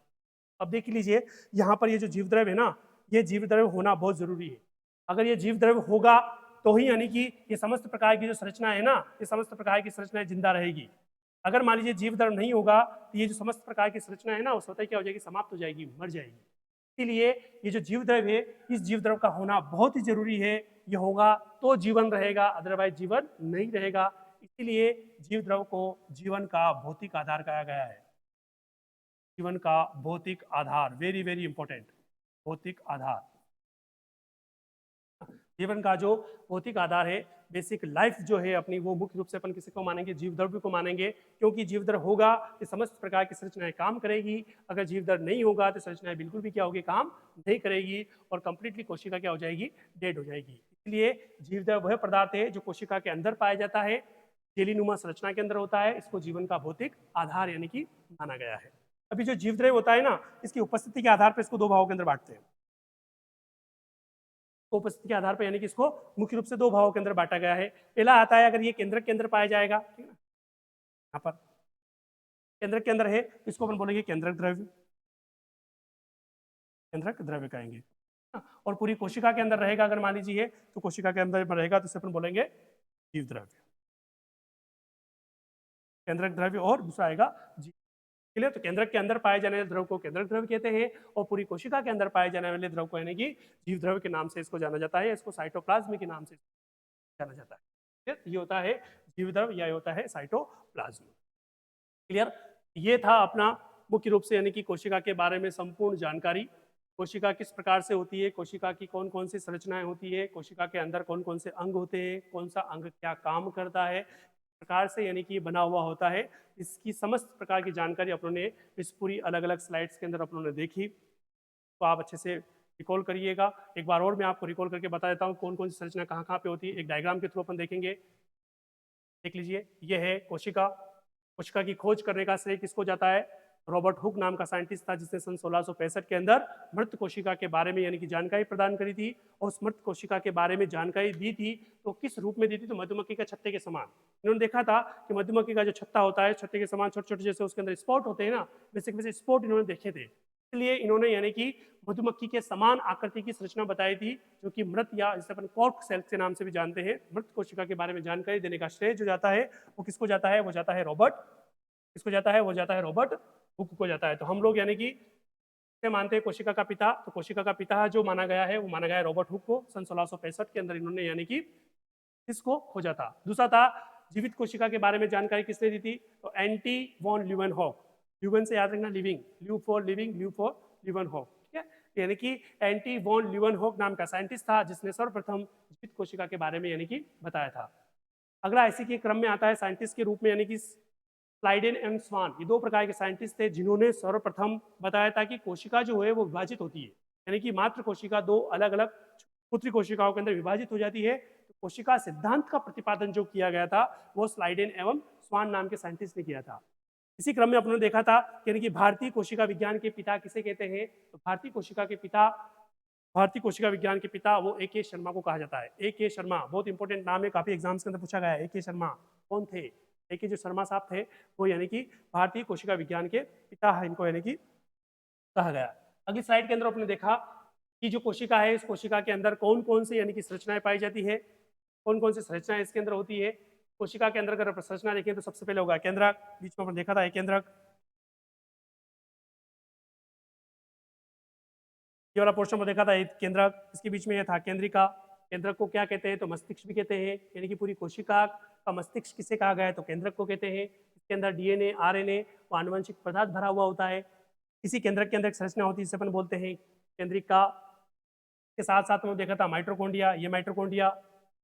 अब देख लीजिए यहाँ पर ये जो जीव द्रव्य है ना, ये जीव द्रव्य होना बहुत जरूरी है। अगर ये जीव द्रव्य होगा तो ही यानी कि ये समस्त प्रकार की जो संरचना है ना, ये समस्त प्रकार की संरचनाएं जिंदा रहेगी। अगर मान लीजिए जीव द्रव्य नहीं होगा तो ये जो समस्त प्रकार की संरचना है ना, वो स्वतः क्या हो जाएगी, समाप्त हो जाएगी, मर जाएगी। इसीलिए ये जो जीव द्रव्य है, इस जीव द्रव्य का होना बहुत ही जरूरी है। ये होगा तो जीवन रहेगा, अदरवाइज जीवन नहीं रहेगा। इसीलिए जीव द्रव्य को जीवन का भौतिक आधार कहा गया है। जीवन का भौतिक आधार, वेरी वेरी इंपॉर्टेंट, भौतिक आधार। जीवन का जो भौतिक आधार है, बेसिक लाइफ जो है अपनी, वो मुख्य रूप से अपन किसी को मानेंगे, जीव द्रव्य को मानेंगे। क्योंकि जीव द्रव्य होगा तो समस्त प्रकार की संरचनाएं काम करेगी, अगर जीव द्रव्य नहीं होगा तो संरचनाएं बिल्कुल भी क्या होगी, काम नहीं करेगी, और कंप्लीटली कोशिका क्या हो जाएगी, डेड हो जाएगी। इसलिए जीव द्रव्य वह पदार्थ है जो कोशिका के अंदर पाया जाता है, जेलीनुमा संरचना के अंदर होता है, इसको जीवन का भौतिक आधार यानी कि माना गया है। अभी जो जीवद्रव्य होता है ना, इसकी उपस्थिति के आधार पर इसको दो भागों के अंदर बांटते हैं। तो उपस्थिति के आधार पर यानी कि इसको मुख्य रूप से दो भागों के अंदर बांटा गया है। पहला आता है अगर ये केंद्रक के अंदर पाया जाएगा, ठीक है ना, यहाँ पर केंद्रक के अंदर है, इसको अपन बोलेंगे केंद्रक द्रव्य, केंद्रक द्रव्य कहेंगे। और पूरी कोशिका के अंदर रहेगा अगर मान लीजिए, तो कोशिका के अंदर रहेगा तो इसे अपन बोलेंगे जीव द्रव्य, केंद्रक द्रव्य, और दूसरा आएगा जीव। क्लियर? तो केंद्रक के अंदर पाए जाने वाले द्रव को केंद्रक द्रव्य कहते हैं, और पूरी कोशिका के अंदर पाए जाने वाले द्रव को यानी कि जीव द्रव्य के नाम से इसको जाना जाता है, इसको साइटोप्लाज्म के नाम से जाना जाता है। क्लियर? ये होता है जीव द्रव्य या होता है साइटोप्लाज्म। क्लियर? ये था अपना मुख्य रूप से यानी कि कोशिका के बारे में संपूर्ण जानकारी। कोशिका किस प्रकार से होती है, कोशिका की कौन कौन सी संरचनाएं होती है, कोशिका के अंदर कौन कौन से अंग होते हैं, कौन सा अंग क्या काम करता है, प्रकार से यानी कि बना हुआ होता है, इसकी समस्त प्रकार की जानकारी अपनों ने इस पूरी अलग अलग स्लाइड्स के अंदर अपनों ने देखी। तो आप अच्छे से रिकॉल करिएगा। एक बार और मैं आपको रिकॉल करके बता देता हूँ कौन कौन सी संरचना कहाँ कहाँ पे होती है। एक डायग्राम के थ्रू अपन देखेंगे। देख लीजिए, ये है कोशिका। कोशिका की खोज करने का श्रेय किसको जाता है? रॉबर्ट हुक नाम का साइंटिस्ट था, जिसने सन 1665 के अंदर मृत कोशिका के बारे में यानी कि जानकारी प्रदान करी थी। और उस मृत कोशिका के बारे में जानकारी दी थी तो किस रूप में दी थी? तो मधुमक्खी का छत्ते के समान। इन्होंने देखा था कि मधुमक्खी का जो छत्ता होता है, छत्ते के समान छोटे छोटे जैसे उसके अंदर स्पॉट होते हैं ना, वैसे वैसे स्पॉट इन्होंने देखे थे। इसलिए इन्होंने यानी कि मधुमक्खी के समान आकृति की संरचना बताई थी, जो कि मृत या जिसे अपन कॉर्क सेल्स के नाम से भी जानते हैं, मृत कोशिका के बारे में जानकारी देने का श्रेय जो जाता है वो किसको जाता है? वो जाता है रॉबर्ट, किसको जाता है? वो जाता है रॉबर्ट हुक को जाता है। तो हम लोग यानी कि से मानते हैं कोशिका का पिता, तो कोशिका का पिता जो माना गया है वो माना गया है रॉबर्ट हुक को। सन 1665 के अंदर इन्होंने यानी कि इसको खोजा था। दूसरा था, जीवित कोशिका के बारे में जानकारी किसने दी थी? तो एंटी वॉन ल्यूवेनहॉक। ल्यूवेन से याद रखना living, lew for living, lew for Leeuwenhoek, ठीक है। यानी कि एंटी वॉन ल्यूवेनहॉक नाम का साइंटिस्ट था, जिसने सर्वप्रथम जीवित कोशिका के बारे में यानी कि बताया था। अगला इसी के क्रम में आता है साइंटिस्ट के रूप में यानी कि स्लाइडेन एंड स्वान। ये दो प्रकार के साइंटिस्ट थे जिन्होंने सर्वप्रथम बताया था कि कोशिका जो है वो विभाजित होती है, यानी कि मात्र कोशिका दो अलग अलग पुत्री कोशिकाओं के अंदर विभाजित हो जाती है। तो कोशिका सिद्धांत का प्रतिपादन जो किया गया था वो स्लाइडेन एवं स्वान नाम के साइंटिस्ट ने किया था। इसी क्रम में अपने देखा था यानी कि भारतीय कोशिका विज्ञान के पिता किसे कहते हैं? तो भारतीय कोशिका के पिता, भारतीय कोशिका विज्ञान के पिता वो ए के शर्मा को कहा जाता है। ए के शर्मा बहुत इंपॉर्टेंट नाम है, काफी एग्जाम्स के अंदर पूछा गया है। ए के शर्मा कौन थे? ए के जो शर्मा साहब थे वो यानी कि भारतीय कोशिका विज्ञान के पिता है, इनको यानी कि कहा गया। अगली स्लाइड के अंदर आपने देखा कि जो कोशिका है, इस कोशिका के अंदर कौन कौन सी यानी कि संरचनाएं पाई जाती है, कौन कौन सी संरचनाएं इसके अंदर होती है। कोशिका के अंदर अगर संरचना देखें तो सबसे पहले होगा केंद्रक, बीच में आपने देखा था केंद्रक, ये वाला पोर्शन में देखा था केंद्रक, इसके बीच में ये था केंद्रिका। केंद्रक को क्या कहते हैं? तो मस्तिष्क भी कहते हैं, यानी कि पूरी कोशिका का मस्तिष्क किसे कहा गया है? तो केंद्रक को कहते हैं। इसके अंदर डीएनए, आरएनए व आनुवंशिक पदार्थ भरा हुआ होता है। इसी केंद्रक के अंदर एक संरचना होती है जिसे अपन बोलते हैं केंद्रिका। के साथ साथ में देखा था माइटोकॉन्ड्रिया। ये माइटोकॉन्ड्रिया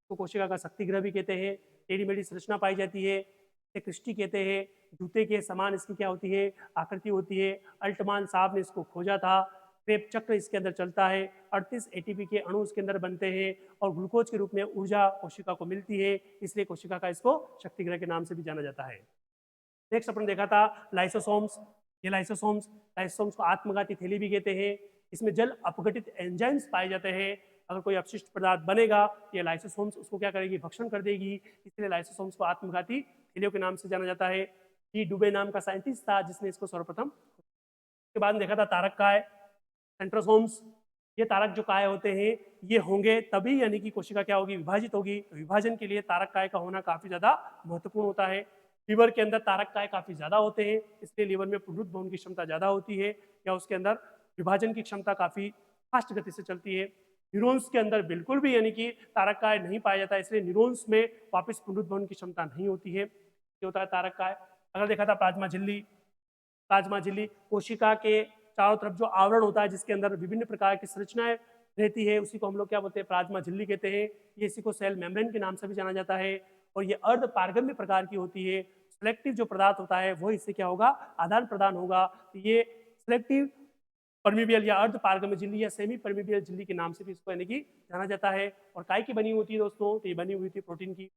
को कोशिका का शक्ति गृह भी कहते हैं। टेढ़ी मेढ़ी संरचना पाई जाती है, इसे क्रिस्टी कहते हैं। जूते के समान इसकी क्या होती है? आकृति होती है। अल्टमान साहब ने इसको खोजा था। क्रेब चक्र इसके अंदर चलता है। 38 एटीपी के अणु इसके अंदर बनते हैं और ग्लूकोज के रूप में ऊर्जा कोशिका को मिलती है, इसलिए कोशिका का इसको शक्ति गृह के नाम से भी जाना जाता है। नेक्स्ट अपन देखा था लाइसोसोम्स। ये लाइसोसोम्स को आत्मघाती थैली भी कहते हैं। इसमें जल अपघटित एंजाइम्स पाए जाते हैं। अगर कोई अपशिष्ट पदार्थ बनेगा, ये लाइसोसोम्स उसको क्या करेगी? भक्षण कर देगी, इसलिए लाइसोसोम्स को आत्मघाती थैलियों के नाम से जाना जाता है। डी डुबे नाम का साइंटिस्ट था जिसने इसको सर्वप्रथम। उसके बाद देखा था तारक काय, सेंट्रोसोम्स। ये तारक जो काय होते हैं ये होंगे तभी यानी कि कोशिका क्या होगी? विभाजित होगी। तो विभाजन के लिए तारक काय का होना काफी ज्यादा महत्वपूर्ण होता है। लीवर के अंदर तारक काय काफी ज्यादा होते हैं, इसलिए लीवर में पुनरुत्थ भवन की क्षमता ज्यादा होती है, या उसके अंदर विभाजन की क्षमता काफी फास्ट गति से चलती है। न्यूरॉन्स के अंदर बिल्कुल भी यानी कि तारक काय नहीं पाया जाता है, इसलिए न्यूरॉन्स में वापस पुनरुत्थ भवन की क्षमता नहीं होती है। ये होता है तारक काय। अगर देखा था प्लाज्मा झिल्ली। प्लाज्मा झिल्ली कोशिका के चारों तरफ जो आवरण होता है जिसके अंदर विभिन्न प्रकार की संरचनाएं रहती है, उसी को हम लोग क्या बोलते हैं? प्लाज्मा झिल्ली कहते हैं। ये इसी को सेल मेम्ब्रेन के नाम से भी जाना जाता है, और ये अर्ध पारगम्य प्रकार की होती है। सिलेक्टिव जो पदार्थ होता है वो इससे क्या होगा? आदान प्रदान होगा। तो ये सिलेक्टिव परमिबियल या अर्ध पारगम्य झिल्ली या सेमी परमिबियल झिल्ली के नाम से भी इसको यानी कि जाना जाता है। और काय की बनी होती है दोस्तों? तो ये बनी हुई थी प्रोटीन की।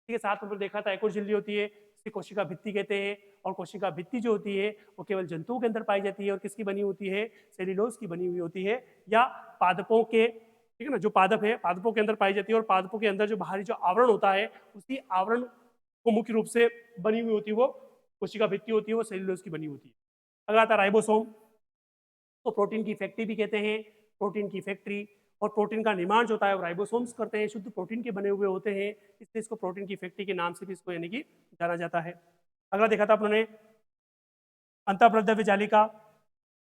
इसी के साथ हमने देखा था एक और झिल्ली होती है जिसे कोशिका भित्ति कहते हैं, और कोशिका भित्ति जो होती है वो केवल जंतुओं के अंदर पाई जाती है और किसकी बनी होती है, सेल्यूलोज की बनी हुई होती है, या पादपों के, ठीक है ना, जो पादप है पादपों के अंदर पाई जाती है, और पादपों के अंदर जो बाहरी जो आवरण होता है उसी आवरण को मुख्य रूप से बनी हुई होती है वो कोशिका भित्ति होती है, वो सेल्यूलोज की बनी होती है। अगला आता है राइबोसोम, तो प्रोटीन की फैक्ट्री भी कहते हैं, प्रोटीन की फैक्ट्री, और प्रोटीन का निर्माण जो होता है वो राइबोसोम्स करते हैं, शुद्ध प्रोटीन के बने हुए होते हैं, इसलिए इसको प्रोटीन की फैक्ट्री के नाम से भी इसको यानी कि जाना जाता है। अगला देखा था अपने अंतःप्रद्रव्य जालिका,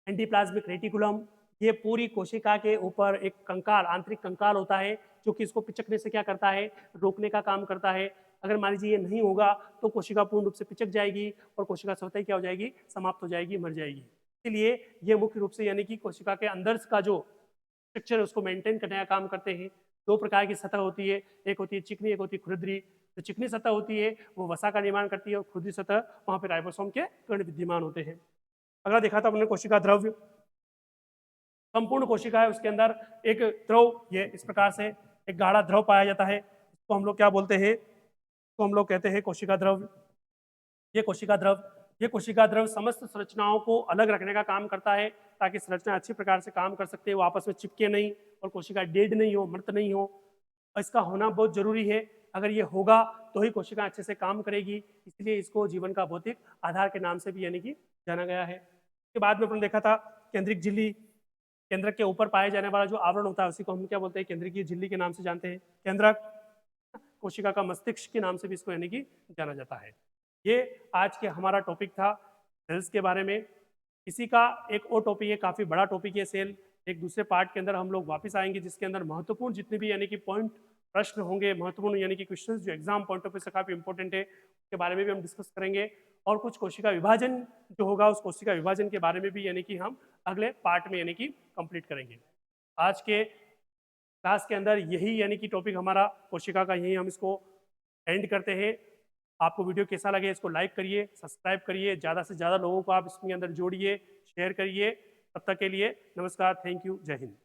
एंटीप्लाज्मिक रेटिकुलम, ये पूरी कोशिका के ऊपर एक कंकाल, आंतरिक कंकाल होता है जो कि इसको पिचकने से क्या करता है, रोकने का काम करता है। अगर मान लीजिए ये नहीं होगा तो कोशिका पूर्ण रूप से पिचक जाएगी और कोशिका स्वतः ही क्या हो जाएगी, समाप्त हो जाएगी, मर जाएगी। इसलिए ये मुख्य रूप से यानी कि कोशिका के अंदर का जो स्ट्रक्चर है उसको मेंटेन करने का काम करते हैं। दो प्रकार की सतह होती है, एक होती है चिकनी, एक होती है खुरदरी। जो चिकनी सतह होती है वो वसा का निर्माण करती है, और खुरदरी सतह वहाँ पे राइबोसोम के कण विद्यमान होते हैं। अगला देखा था अपने कोशिका द्रव्य, संपूर्ण कोशिका है उसके अंदर एक द्रव, ये इस प्रकार से एक गाढ़ा द्रव पाया जाता है, इसको हम लोग क्या बोलते हैं, तो हम लोग कहते हैं कोशिका द्रव। ये कोशिका द्रव, ये कोशिका द्रव समस्त संरचनाओं को अलग रखने का काम करता है ताकि संरचना अच्छी प्रकार से काम कर सकते हैं, वो आपस में चिपके नहीं और कोशिका डेड नहीं हो, मृत नहीं हो। और इसका होना बहुत जरूरी है, अगर ये होगा तो ही कोशिका अच्छे से काम करेगी, इसलिए इसको जीवन का भौतिक आधार के नाम से भी यानी कि जाना गया है। इसके बाद में अपने देखा था केंद्रिक झिल्ली, केंद्रक के ऊपर पाया जाने वाला जो आवरण होता है उसी को हम क्या बोलते हैं, केंद्रीय झिल्ली के नाम से जानते हैं। केंद्रक कोशिका का मस्तिष्क के नाम से भी इसको यानी कि जाना जाता है। ये आज के हमारा टॉपिक था सेल्स के बारे में। इसी का एक और टॉपिक है, काफ़ी बड़ा टॉपिक है सेल, एक दूसरे पार्ट के अंदर हम लोग वापस आएंगे जिसके अंदर महत्वपूर्ण जितने भी यानी कि पॉइंट प्रश्न होंगे, महत्वपूर्ण यानी कि क्वेश्चंस जो एग्जाम पॉइंट ऑफ व्यू से काफ़ी इंपॉर्टेंट है, उसके बारे में भी हम डिस्कस करेंगे। और कुछ कोशिका विभाजन जो होगा उस कोशिका विभाजन के बारे में भी यानी कि हम अगले पार्ट में यानी कि कंप्लीट करेंगे। आज के क्लास के अंदर यही यानी कि टॉपिक हमारा कोशिका का, यही हम इसको एंड करते हैं। आपको वीडियो कैसा लगे इसको लाइक करिए, सब्सक्राइब करिए, ज़्यादा से ज़्यादा लोगों को आप इसके अंदर जोड़िए, शेयर करिए। तब तक के लिए नमस्कार, थैंक यू, जय हिंद।